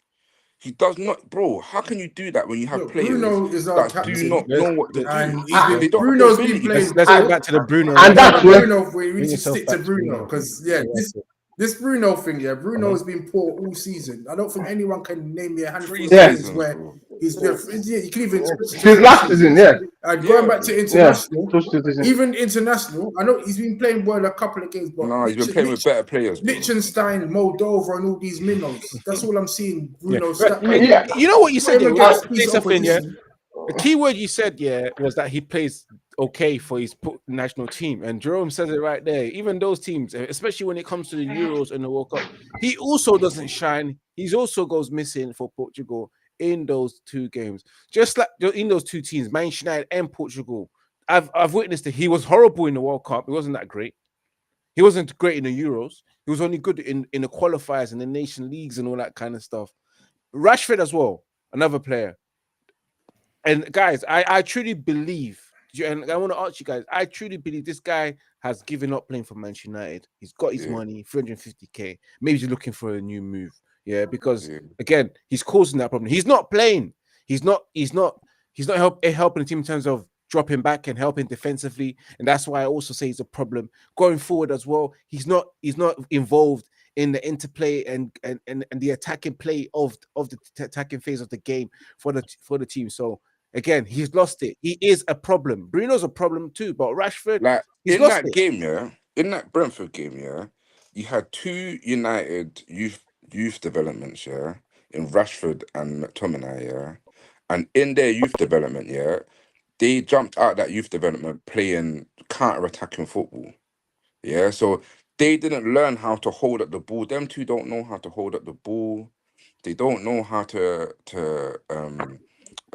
He does not, bro. How can you do that when you have Look, players Bruno is our that do captain, not know what to do? and he's Ah, They been don't have the Bruno's been ability. playing Let's get and, poor. back to the Bruno and Talking that's Rashford about where thing. Bruno, we need Bring to yourself stick to back to Bruno Bruno. because yeah, this Bruno thing, yeah, Bruno Uh-huh. has been poor all season. I don't think anyone can name me a handful Three of yeah, games seasons, where bro. yeah, you can even switch to since two last season, seasons. yeah, And going Yeah, back to bro. yeah, international, two seasons. even international, I know he's been playing well a couple of games, but Nah, he's been playing with better players, bro. Liechtenstein, Moldova, and all these minnows. That's all I'm seeing. Yeah, Bruno but stat page. Yeah, you know what you Not said, yeah. even Well, let against me say decent something, yeah. opposition. The key word you said, yeah, was that he plays okay for his national team, and Jerome says it right there. Even those teams, especially when it comes to the Euros and the World Cup, he also doesn't shine. He's also goes missing for Portugal in those two games, just like in those two teams, Manchester United and Portugal. I've witnessed it. He was horrible in the World Cup. He wasn't that great. He wasn't great in the Euros. He was only good in the qualifiers and the nation leagues and all that kind of stuff. Rashford as well, another player. And guys, I truly believe, and I want to ask you guys, I truly believe this guy has given up playing for Manchester United. He's got his Yeah, money, 350k. Maybe he's looking for a new move. Yeah, because yeah. again, he's causing that problem. He's not playing. He's not. He's not helping the team in terms of dropping back and helping defensively. And that's why I also say it's a problem going forward as well. He's not involved in the interplay and the attacking play of the attacking phase of the game for the team. So again, he's lost it. He is a problem. Bruno's a problem too, but Rashford, Like he's in lost that it. game, yeah, in that Brentford game, yeah, you had two United youth developments, yeah, in Rashford and McTominay, yeah, and in their youth development, yeah, they jumped out that youth development playing counter-attacking football, yeah. So they didn't learn how to hold up the ball. Them two don't know how to hold up the ball. They don't know how to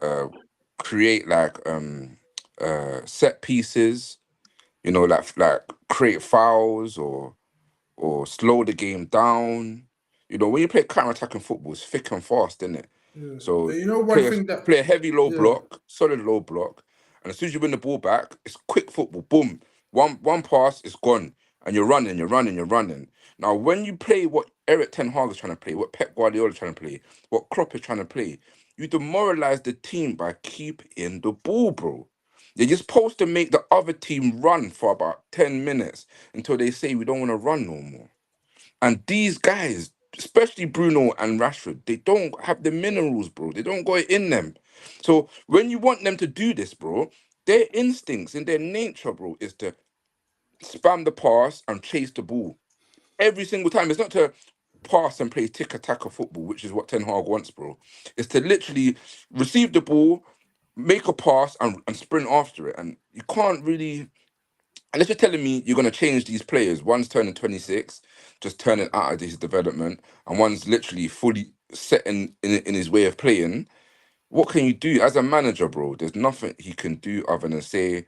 uh create set pieces, like create fouls or slow the game down. When you play counter-attacking football, it's thick and fast, isn't it? Yeah. So You know, one play a, thing that play a heavy low yeah, block, solid low block, and as soon as you win the ball back, it's quick football. Boom, one pass, it's gone, and you're running. Now, when you play what Eric Ten Hag is trying to play, what Pep Guardiola is trying to play, what Klopp is trying to play, you demoralize the team by keeping the ball, bro. You're supposed to make the other team run for about 10 minutes until they say we don't want to run no more. And these guys, especially Bruno and Rashford, they don't have the minerals, bro. They don't got it in them. So when you want them to do this, bro, their instincts and their nature, bro, is to spam the pass and chase the ball every single time. It's not to pass and play tick-a-tack football, which is what Ten Hag wants, bro. It's to literally receive the ball, make a pass, and sprint after it. And you can't really, unless you're telling me you're going to change these players. One's turning 26, just turning out of his development, and one's literally fully set in his way of playing. What can you do as a manager, bro? There's nothing he can do other than say,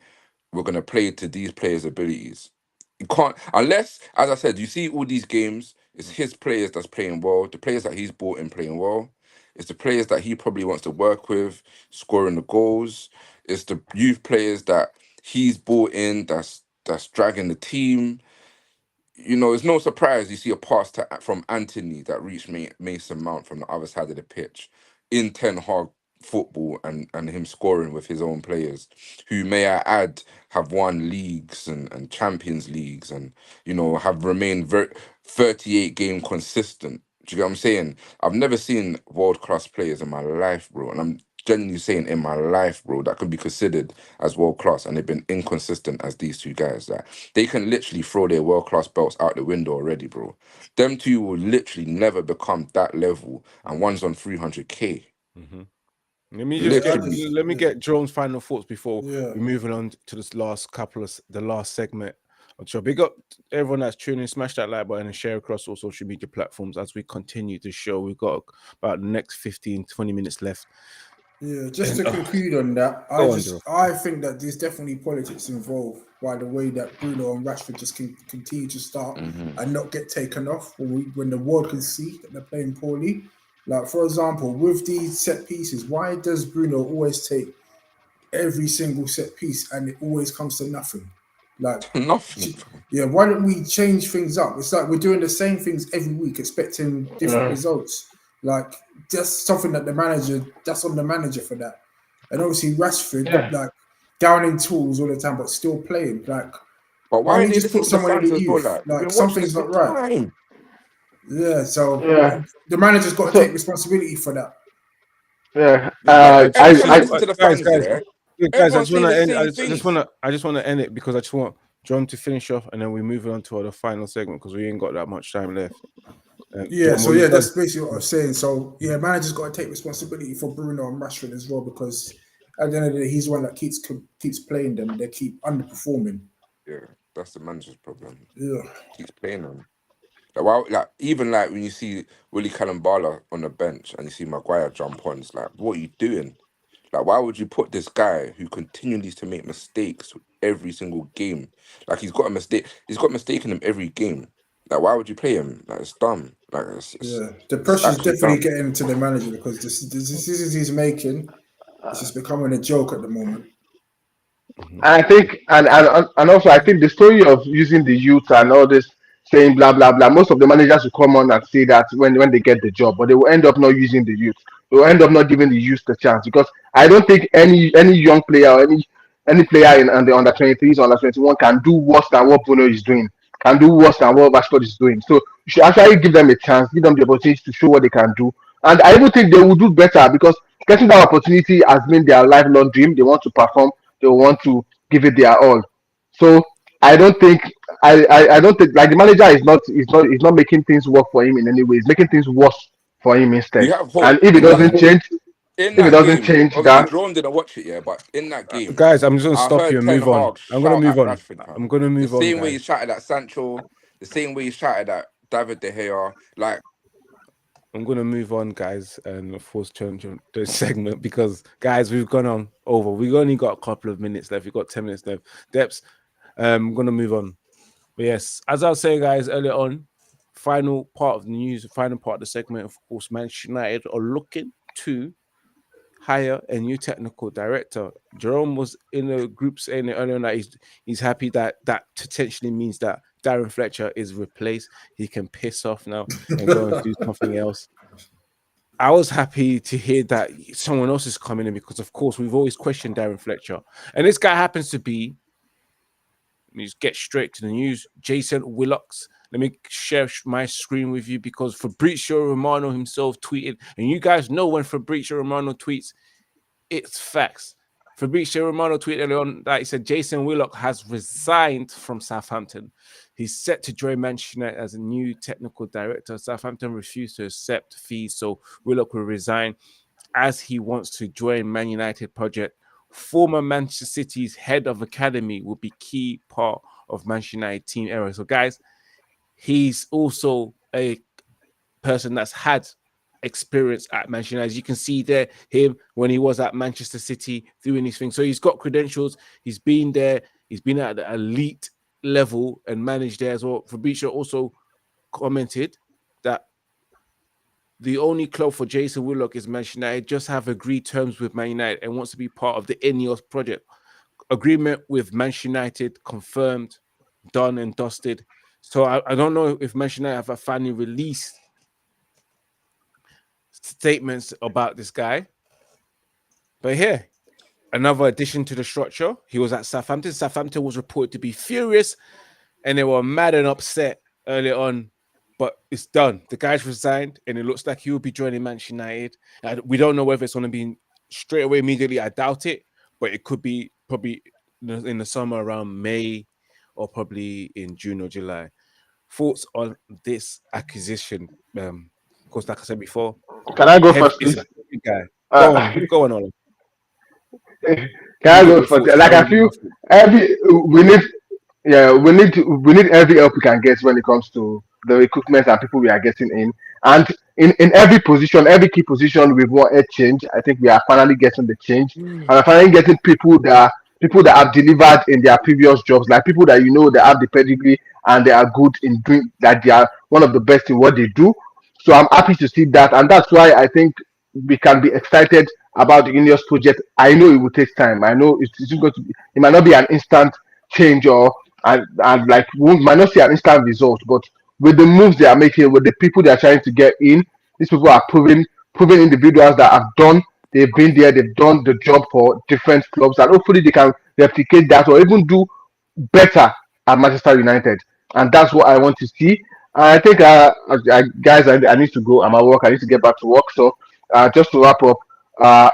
we're going to play to these players' abilities. You can't, unless, as I said, you see all these games, it's his players that's playing well, the players that he's brought in playing well. It's the players that he probably wants to work with, scoring the goals. It's the youth players that he's brought in that's dragging the team. It's no surprise you see a pass from Anthony that reached Mason Mount from the other side of the pitch in Ten Hag football, and him scoring with his own players, who, may I add, have won leagues and Champions Leagues, and have remained 38 game consistent. Do you get what I'm saying? I've never seen world class players in my life, bro, and I'm genuinely saying in my life, bro, that could be considered as world class, and they've been inconsistent as these two guys. Like they can literally throw their world class belts out the window already, bro. Them two will literally never become that level, and one's on 300k. Mm-hmm. Let me just Yeah, Literally. let me get Jones' final thoughts before yeah. we're moving on to this last couple of the last segment. So big up everyone that's tuning in. Smash that like button and share across all social media platforms as we continue the show. We've got about the next 15-20 minutes left. Yeah, just And to conclude on that, go on, Joe. I think that there's definitely politics involved by the way that Bruno and Rashford just can continue to start and not get taken off when the world can see that they're playing poorly. Like for example, with these set pieces, why does Bruno always take every single set piece and it always comes to nothing? Like, Nothing. yeah, why don't we change things up? It's like we're doing the same things every week, expecting different results. Like, that's something that that's on the manager for that. And obviously, Rashford, Yeah. like, downing tools all the time, but still playing. Like, But why why don't ain't we they just listening put to the someone in fans the as well? youth? Like we've Like, been watching this something's for not right. time. Yeah, so Yeah. the manager's got to So take responsibility for that. yeah. But So, every time you listen to the guys, fans, yeah, yeah, guys, I everyone's just want saying to the end. same things. I just want to end it because I just want John to finish off, and then we move on to the final segment because we ain't got that much time left. Yeah, John, so what you yeah, done? that's basically what I'm saying. So yeah, manager's got to take responsibility for Bruno and Rashford as well because at the end of the day, he's the one that keeps playing them. They keep underperforming. Yeah, that's the manager's problem. Yeah, Keeps playing them. Like, why, like even like when you see Willie Cannonbala on the bench and you see Maguire jump on, it's like, what are you doing? Like, why would you put this guy who continues to make mistakes every single game? Like, he's got a mistake. He's got a mistake in him every game. Like, why would you play him? Like, it's dumb. Like, yeah. The it's pressure's actually definitely dumb. getting to the manager because the decisions he's making is just becoming a joke at the moment. I think, and also, I think the story of using the youth and all this saying blah blah blah. Most of the managers will come on and say that when they get the job, but they will end up not using the youth. They will end up not giving the youth the chance because I don't think any young player or any player in the under 23s or under 21 can do worse than what Bruno is doing. Can do worse than what Rashford is doing. So you should actually give them a chance, give them the opportunity to show what they can do. And I even think they will do better because getting that opportunity has been their lifelong dream. They want to perform. They want to give it their all. So I don't think I don't think like the manager is not making things work for him in any way. He's making things worse for him We instead. have And hope. if it We have doesn't hope. change, In if it that doesn't game, change obviously, that, Jerome didn't watch it, yeah, but in that game, Guys, I'm just gonna I stop you heard and Ten move on. Hag I'm gonna shout move at on. Rashford, I'm fam. gonna The move on, same way he guys. shouted at Sancho, the same way he shouted at David De Gea. Like, I'm gonna move on, guys, and of course change the segment because guys, we've gone on over. We've only got a couple of minutes left. We've got 10 minutes left. Depths. I'm gonna move on. But yes, as I was saying, guys, earlier on, final part of the news, final part of the segment, of course, Manchester United are looking to hire a new technical director. Jerome was in a group saying earlier on that he's happy that potentially means that Darren Fletcher is replaced. He can piss off now and go and do something else. I was happy to hear that someone else is coming in because, of course, we've always questioned Darren Fletcher. And this guy happens to be, let me just get straight to the news, Jason Wilcox. Let me share my screen with you because Fabrizio Romano himself tweeted, and you guys know when Fabrizio Romano tweets, it's facts. Fabrizio Romano tweeted earlier on that he said Jason Willock has resigned from Southampton. He's set to join Manchester United as a new technical director. Southampton refused to accept fees, so Willock will resign as he wants to join Man United project. Former Manchester City's head of academy will be key part of Manchester United team era. So, guys, he's also a person that's had experience at Manchester United. As you can see there, him when he was at Manchester City doing these things. So he's got credentials. He's been there. He's been at the elite level and managed there as well. Fabrizio also commented that the only club for Jason Willock is Manchester United. Just have agreed terms with Man United and wants to be part of the Ineos project. Agreement with Manchester United confirmed, done and dusted. So I don't know if Manchester United have finally released statements about this guy. But here, another addition to the structure. He was at Southampton. Southampton was reported to be furious and they were mad and upset earlier on. But it's done. The guy's resigned and it looks like he will be joining Manchester United. We don't know whether it's going to be straight away immediately. I doubt it, but it could be probably in the summer around May or probably in June or July. Thoughts on this acquisition? Of course, like I said before, Can I go heavy first, is please? a heavy guy. Uh, Go on, Ollie. can Let me I get go your first? thoughts. I Like I already know feel my thoughts. every we need, yeah, we need every help we can get when it comes to the recruitment and people we are getting in. And in every position, every key position, we want a change. I think we are finally getting the change, and we're finally getting people that have delivered in their previous jobs, like people that that have the pedigree and they are good in doing that. They are one of the best in what they do. So I'm happy to see that, and that's why I think we can be excited about the Ineos project. I know it will take time. I know it's going to be, it might not be an instant change or and like we might not see an instant result, but with the moves they are making, with the people they are trying to get in, these people are proven individuals that have done. They've been there. They've done the job for different clubs, and hopefully they can replicate that or even do better at Manchester United. And that's what I want to see. I think, guys, I need to go. I'm at work. I need to get back to work. So, just to wrap up, uh,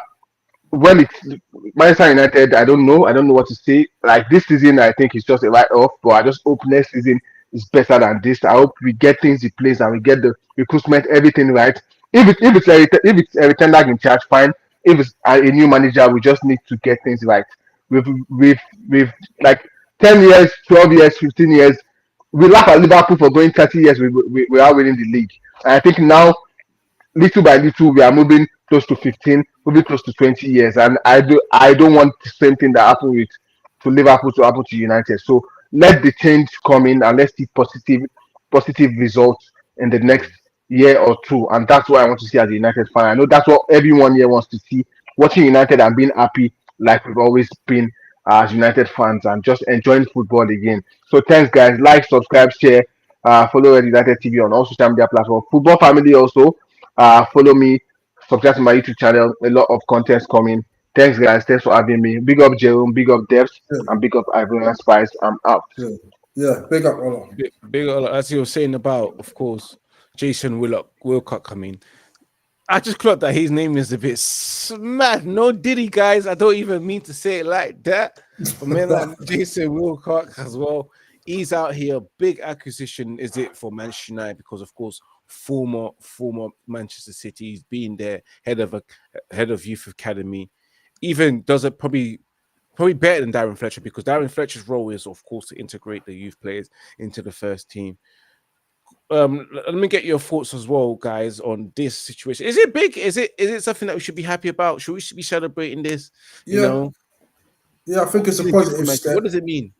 when it's Manchester United, I don't know. I don't know what to say. Like this season, I think it's just a write off. But I just hope next season is better than this. I hope we get things in place and we get the recruitment, everything right. If it's Ten Hag in charge, fine. If it's a new manager, we just need to get things right. We've like 10 years, 12 years, 15 years. We laugh at Liverpool for going 30 years. We are winning the league. And I think now little by little we are moving close to 15, moving close to 20 years, and I don't want the same thing that happened with to Liverpool to happen to United. So let the change come in and let's see positive results in the next year or two, and that's what I want to see as a United fan. I know that's what everyone here wants to see, watching United and being happy like we've always been as United fans and just enjoying football again. So thanks guys, like, subscribe, share, follow Red United TV on all social media platforms. Football family also, follow me, subscribe to my YouTube channel. A lot of contents coming. Thanks, guys. Thanks for having me. Big up Jerome, big up Debs, Yeah, and big up Ivorian Spice. I'm out. yeah, yeah. Big up, Ola. Big, as you were saying about, of course, Jason Wilcock coming. I just clocked that his name is a bit mad. No Diddy, guys. I don't even mean to say it like that. But man, like Jason Wilcock as well. He's out here. Big acquisition is it for Manchester United because, of course, former Manchester City. He's been there, head of youth academy. Even does it probably better than Darren Fletcher because Darren Fletcher's role is, of course, to integrate the youth players into the first team. Let me get your thoughts as well, guys, on this situation. Is it big? Is it something that we should be happy about? Should we be celebrating this? You Yeah, know, yeah. I think what it's a can it do for positive Manchester? step. What does it mean?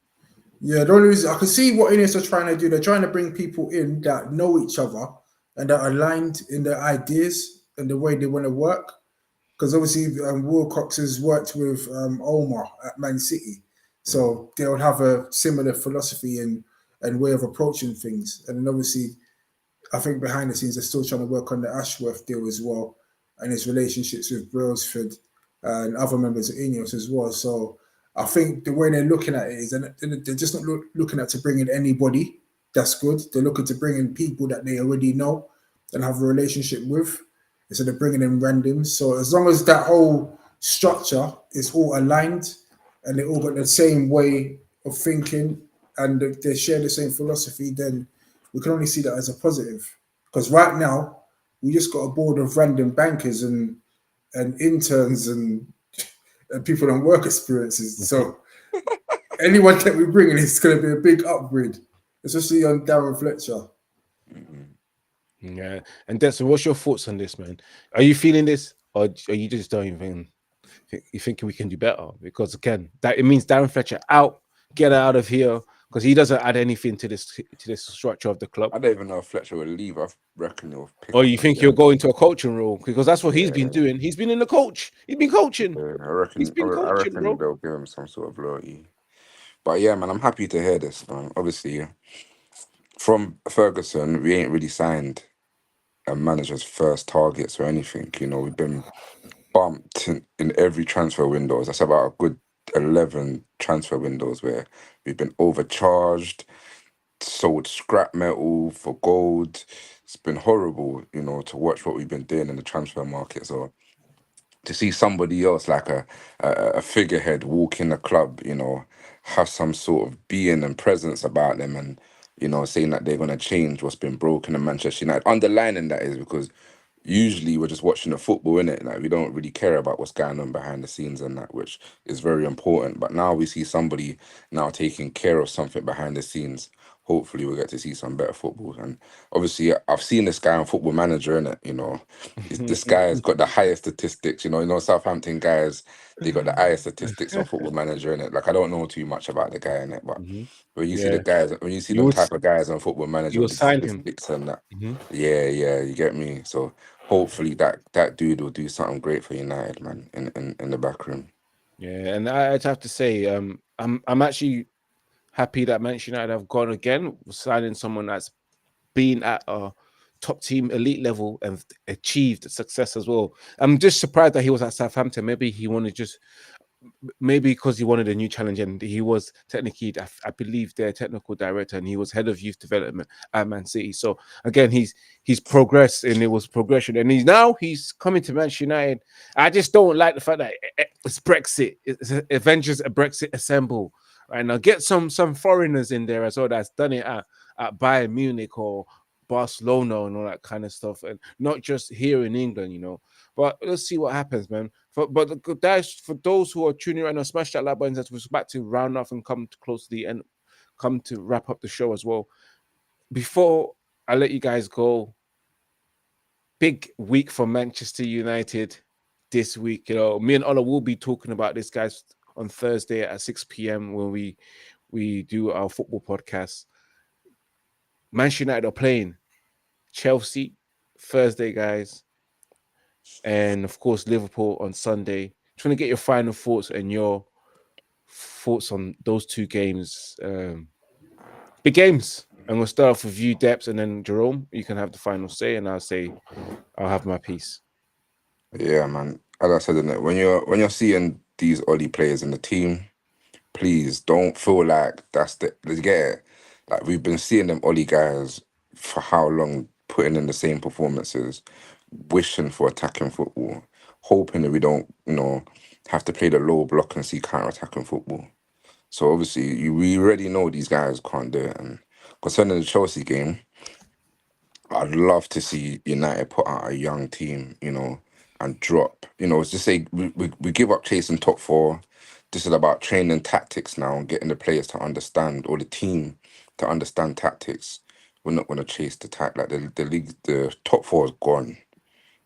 Yeah, the only reason I can see what Ineos are trying to do, they're trying to bring people in that know each other and that are aligned in their ideas and the way they want to work. Because obviously, Wilcox has worked with Omar at Man City, so they'll have a similar philosophy and way of approaching things. And then obviously, I think behind the scenes, they're still trying to work on the Ashworth deal as well and his relationships with Brailsford and other members of Ineos as well. So I think the way they're looking at it is they're just not looking at to bring in anybody. That's good. They're looking to bring in people that they already know and have a relationship with instead of bringing in randoms. So as long as that whole structure is all aligned and they all got the same way of thinking and they share the same philosophy, then we can only see that as a positive. Because right now, we just got a board of random bankers and interns and people on work experiences. So anyone that we bring in is going to be a big upgrade, especially on Darren Fletcher. Yeah, and Desmond, what's your thoughts on this, man? Are you feeling this, or are you just don't even you thinking we can do better? Because again, that it means Darren Fletcher out, get out of here, because he doesn't add anything to this structure of the club. I don't even know if Fletcher will leave. I reckon he'll pick Or up you think he'll again. go into a coaching role because that's what he's been Yeah, doing. He's been in the coach. He's been coaching. yeah, He's been I coaching, reckon bro. they'll give him some sort of loyalty. But yeah, man, I'm happy to hear this, man. Obviously, from Ferguson, we ain't really signed a manager's first targets or anything. You know, we've been bumped in every transfer windows. That's about a good 11 transfer windows where we've been overcharged, sold scrap metal for gold. It's been horrible, you know, to watch what we've been doing in the transfer market. So to see somebody else like a figurehead walk in the club, you know, have some sort of being and presence about them, and you know, saying that they're gonna change what's been broken in Manchester United. Underlining that is because usually we're just watching the football, in it, like we don't really care about what's going on behind the scenes and that, which is very important. But now we see somebody now taking care of something behind the scenes. Hopefully we'll get to see some better football. And obviously I've seen this guy on Football Manager, in it, you know. This guy has got the highest statistics, you know, Southampton guys, they got the highest statistics on Football Manager, in it. Like I don't know too much about the guy, in it, but when you see the Yeah, guys, when you see you them would type of guys on Football Manager you with will the sign him. statistics and that, Mhm. yeah, you get me. So hopefully that dude will do something great for United, man, in the back room. Yeah, and I'd have to say, I'm actually happy that Manchester United have gone again, signing someone that's been at a top team elite level and achieved success as well. I'm just surprised that he was at Southampton. Maybe he wanted just maybe because he wanted a new challenge, and he was technically, I believe, their technical director, and he was head of youth development at Man City. So again, he's progressed, and it was progression, and he's coming to Manchester United. I just don't like the fact that it's Brexit. It's Avengers a Brexit assemble. Right now, get some foreigners in there as well that's done it at Bayern Munich or Barcelona and all that kind of stuff, and not just here in England, you know. But let's see what happens, man. For those who are tuning right now, smash that like button as we're about to round off and come to close to the end, come to wrap up the show as well. Before I let you guys go, big week for Manchester United this week. You know, me and Ola will be talking about this, guys, on Thursday at 6 p.m. when we do our football podcast. Manchester United are playing Chelsea Thursday, guys, and of course Liverpool on Sunday. Trying to get your final thoughts and your thoughts on those two games. Big games. And we'll start off with you, Depps, and then Jerome. You can have the final say, and I'll have my piece. Yeah, man. As I said, innit, when you're seeing these Ollie players in the team, please don't feel like that's the let's get it. Like we've been seeing them Ollie guys for how long, putting in the same performances, wishing for attacking football, hoping that we don't, you know, have to play the low block and see counter attacking football. So obviously we already know these guys can't do it. And concerning the Chelsea game, I'd love to see United put out a young team, you know, and drop. You know, it's just say we give up chasing top four. This is about training tactics now and getting the players to understand, or the team to understand tactics. We're not going to chase the like the league. The top four is gone.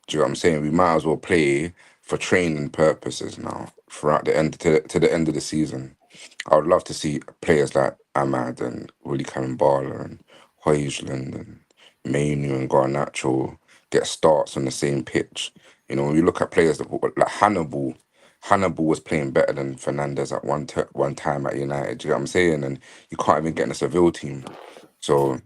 Do you know what I'm saying? We might as well play for training purposes now throughout the end to the end of the season. I would love to see players like Ahmad and Willie Bala and Højlund and Mainu and Garnacho get starts on the same pitch. You know, when you look at players like Hannibal was playing better than Fernandes at one time at United. Do you know what I'm saying? And you can't even get in a Seville team. So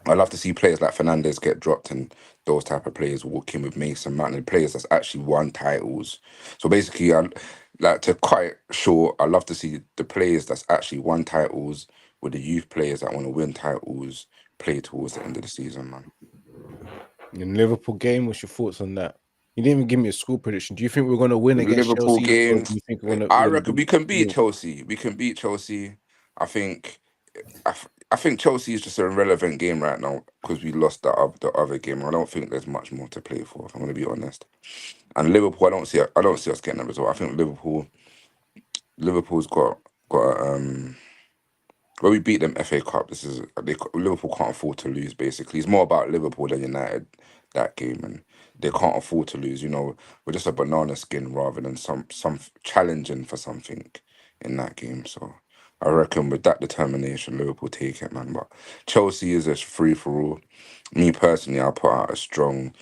I love to see players like Fernandes get dropped and those type of players walk in with Mason Mount and players that's actually won titles. So basically, I like to cut it short. I love to see the players that's actually won titles with the youth players that want to win titles play towards the end of the season, man. In Liverpool game, what's your thoughts on that? You didn't even give me a score prediction. Do you think we're going to win The against Liverpool Chelsea, or do game, you think we're I going to reckon be? we can beat Chelsea. We can beat Chelsea. I think. I think Chelsea is just an irrelevant game right now because we lost the other game. I don't think there's much more to play for, if I'm going to be honest. And Liverpool, I don't see us getting a result. I think Liverpool's got when we beat them FA Cup. Liverpool can't afford to lose. Basically, it's more about Liverpool than United that game, and they can't afford to lose. You know, we're just a banana skin rather than some challenging for something in that game. So I reckon with that determination, Liverpool take it, man. But Chelsea is a free for all. Me personally, I'll put out a strong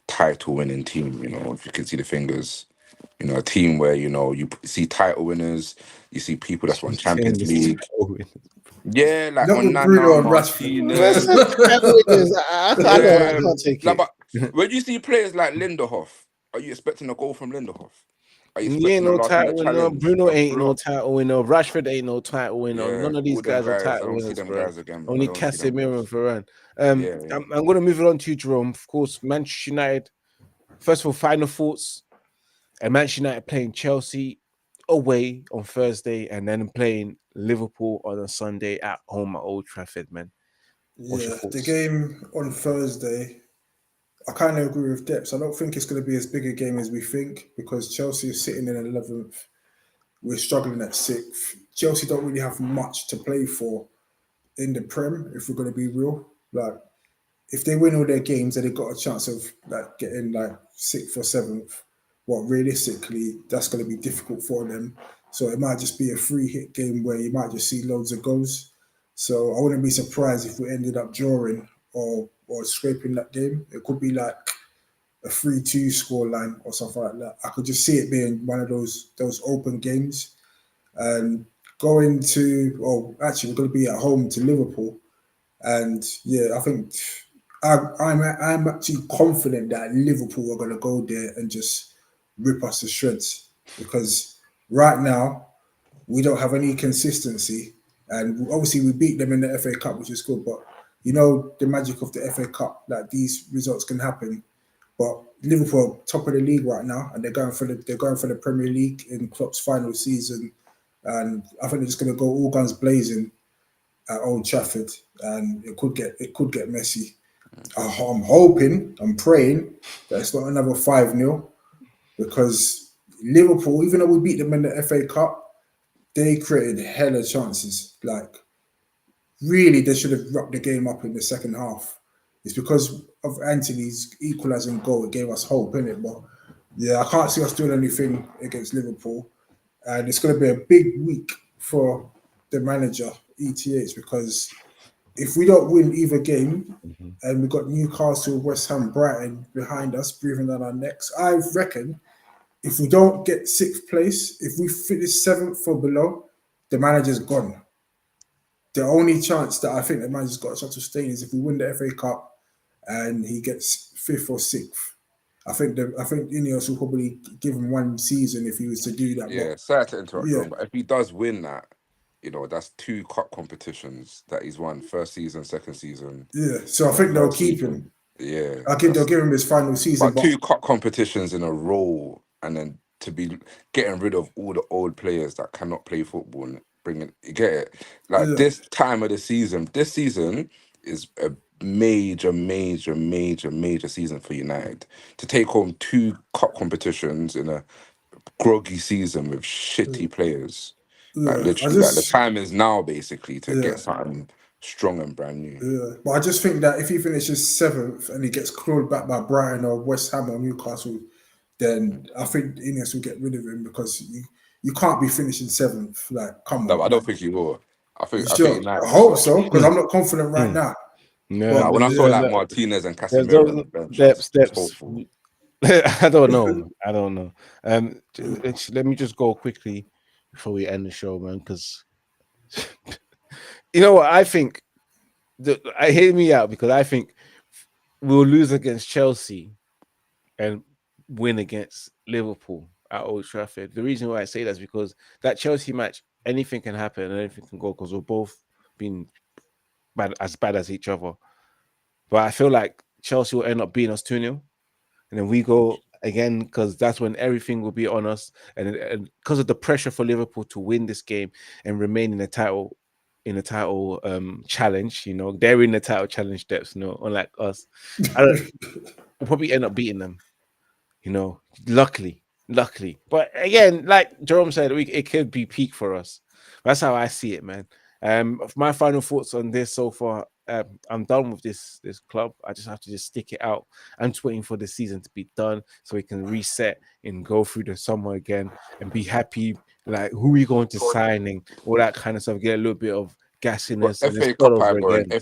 title winning team. You know, if you can see the fingers. You know, a team where, you know, you see title winners, you see people that's won Saying Champions this League. title Yeah, like Not with Onana, Bruno and Rashford. winners. Martinez. I Yeah. can't take Like, it. but when you see players like Lindehoff, are you expecting a goal from Lindehoff? Are you He ain't expecting a no last minute title winner. challenge? Bruno A ain't no block? title winner. Rashford ain't no title winner. Yeah, None of these all them guys are guys. I title don't see winners, them bro. guys again. I Only don't see them Casemiro guys. and Varane. Yeah, yeah. I'm going to move it on to you, Jerome. Of course, Manchester United. First of all, final thoughts. And Manchester United playing Chelsea away on Thursday, and then playing Liverpool on a Sunday at home at Old Trafford. Man, what's your Yeah, the thoughts? game on Thursday, I kind of agree with Depps. I don't think it's going to be as big a game as we think because Chelsea is sitting in 11th. We're struggling at 6th. Chelsea don't really have much to play for in the Prem, if we're going to be real. Like, if they win all their games, then they've got a chance of like getting like 6th or 7th. Well, realistically, that's going to be difficult for them. So it might just be a free hit game where you might just see loads of goals. So I wouldn't be surprised if we ended up drawing or scraping that game. It could be like a 3-2 scoreline or something like that. I could just see it being one of those open games. And going to, actually, we're going to be at home to Liverpool. And yeah, I think I'm actually confident that Liverpool are going to go there and just rip us to shreds because right now we don't have any consistency, and obviously we beat them in the FA Cup, which is good. But you know the magic of the FA Cup, that these results can happen. But Liverpool are top of the league right now, and they're going for the Premier League in Klopp's final season, and I think they're just going to go all guns blazing at Old Trafford, and it could get messy. I'm hoping, I'm praying that it's not another 5-0 because Liverpool, even though we beat them in the FA Cup, they created hella chances. Like, really, they should have wrapped the game up in the second half. It's because of Anthony's equalising goal. It gave us hope, innit? But yeah, I can't see us doing anything against Liverpool. And it's going to be a big week for the manager, ETH, because if we don't win either game, Mhm. and we've got Newcastle, West Ham, Brighton behind us, breathing down our necks, I reckon if we don't get 6th place, if we finish 7th or below, the manager's gone. The only chance that I think the manager's got a chance of staying is if we win the FA Cup and he gets 5th or 6th. I think Ineos will probably give him one season if he was to do that. But Yeah, sorry to interrupt, yeah, John, but if he does win that, that's 2 cup competitions that he's won: first season, second season, yeah. So I and think they'll third keep him. season. Yeah, I think they'll that's give him his final season. but But 2 cup competitions in a row, and then to be getting rid of all the old players that cannot play football and bringing, you get it? Like yeah, this time of the season, this season is a major, major, major, major season for United to take home 2 cup competitions in a groggy season with shitty players. Like yeah. I literally, like the just time is now basically to yeah. get something strong and brand new. Yeah, but I just think that if he finishes 7th and he gets clawed back by Brighton or West Ham or Newcastle, then I think Ines will get rid of him because you can't be finishing 7th. Like, come No, on, I don't man. think he will. You I think sure? United I will hope start. so because Hmm. I'm not confident right Hmm. now. Yeah, But Like when I saw yeah, like look, Martinez and there's Casemiro on those the bench, I was steps. hopeful. I don't know. I don't know. Let me just go quickly before we end the show, man, because you know what I think. I hear me out because I think we'll lose against Chelsea and win against Liverpool at Old Trafford. The reason why I say that is because that Chelsea match, anything can happen and anything can go because we're both been bad as each other. But I feel like Chelsea will end up beating us 2-0. And then we go again because that's when everything will be on us. And because of the pressure for Liverpool to win this game and remain in the title challenge, they're in the title challenge depths, unlike us. We'll probably end up beating them, luckily. But again, like Jerome said, it could be peak for us. That's how I see it, man. My final thoughts on this so far. I'm done with this club. I just have to just stick it out. I'm just waiting for the season to be done so we can reset and go through the summer again and be happy. Like who we going to signing, all that kind of stuff. Get a little bit of But gassiness and then FA start Cup, over Ivorian, again.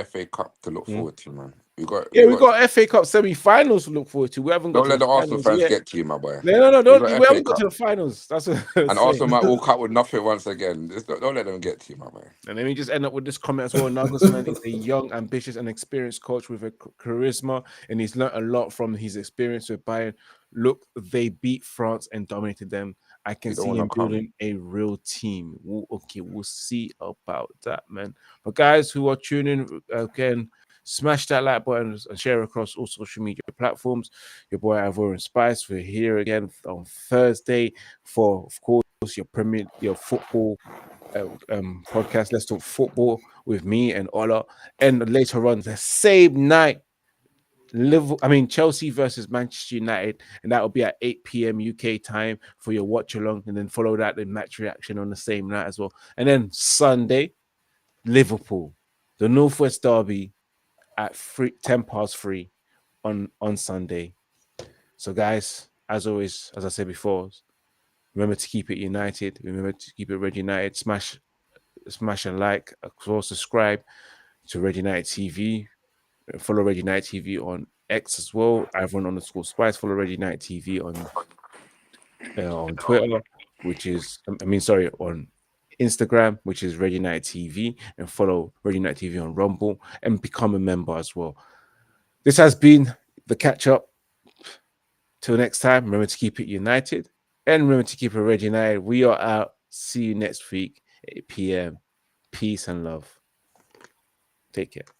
FA Cup to look Mm. forward to, man. We got Yeah, we we got. got FA Cup semi-finals to look forward to. We haven't got Don't to let the the Arsenal finals fans yet. get to you, my boy. No, We don't. got We FA haven't got to Cup, the finals. That's what I'm and saying. Arsenal might walk out with nothing once again. Don't let them get to you, my boy. And then we just end up with this comment as well. Nagelsmann is a young, ambitious, and experienced coach with a charisma, and he's learned a lot from his experience with Bayern. Look, they beat France and dominated them. I can You don't see want to him come. building a real team. We'll see about that, man. But guys who are tuning again, Smash that like button and share across all social media platforms. Your boy Ivorian Spice. We're here again on Thursday for, of course, your football podcast. Let's talk football with me and Ola. And later on the same night, Chelsea versus Manchester United, and that will be at 8 p.m. UK time for your watch along, and then follow that in match reaction on the same night as well. And then Sunday, Liverpool, the Northwest Derby at 10:03 on Sunday. So, guys, as always, as I said before, remember to keep it united. Remember to keep it Red United. Smash a like, subscribe to Red United TV. Follow Red United TV on X as well. Ivorian_Spice. Follow Red United TV on Twitter, which is on Instagram, which is Red United TV, and follow Red United TV on Rumble and become a member as well. This has been the catch up. Till next time, remember to keep it united and remember to keep it Red United. We are out. See you next week, 8 p.m. Peace and love. Take care.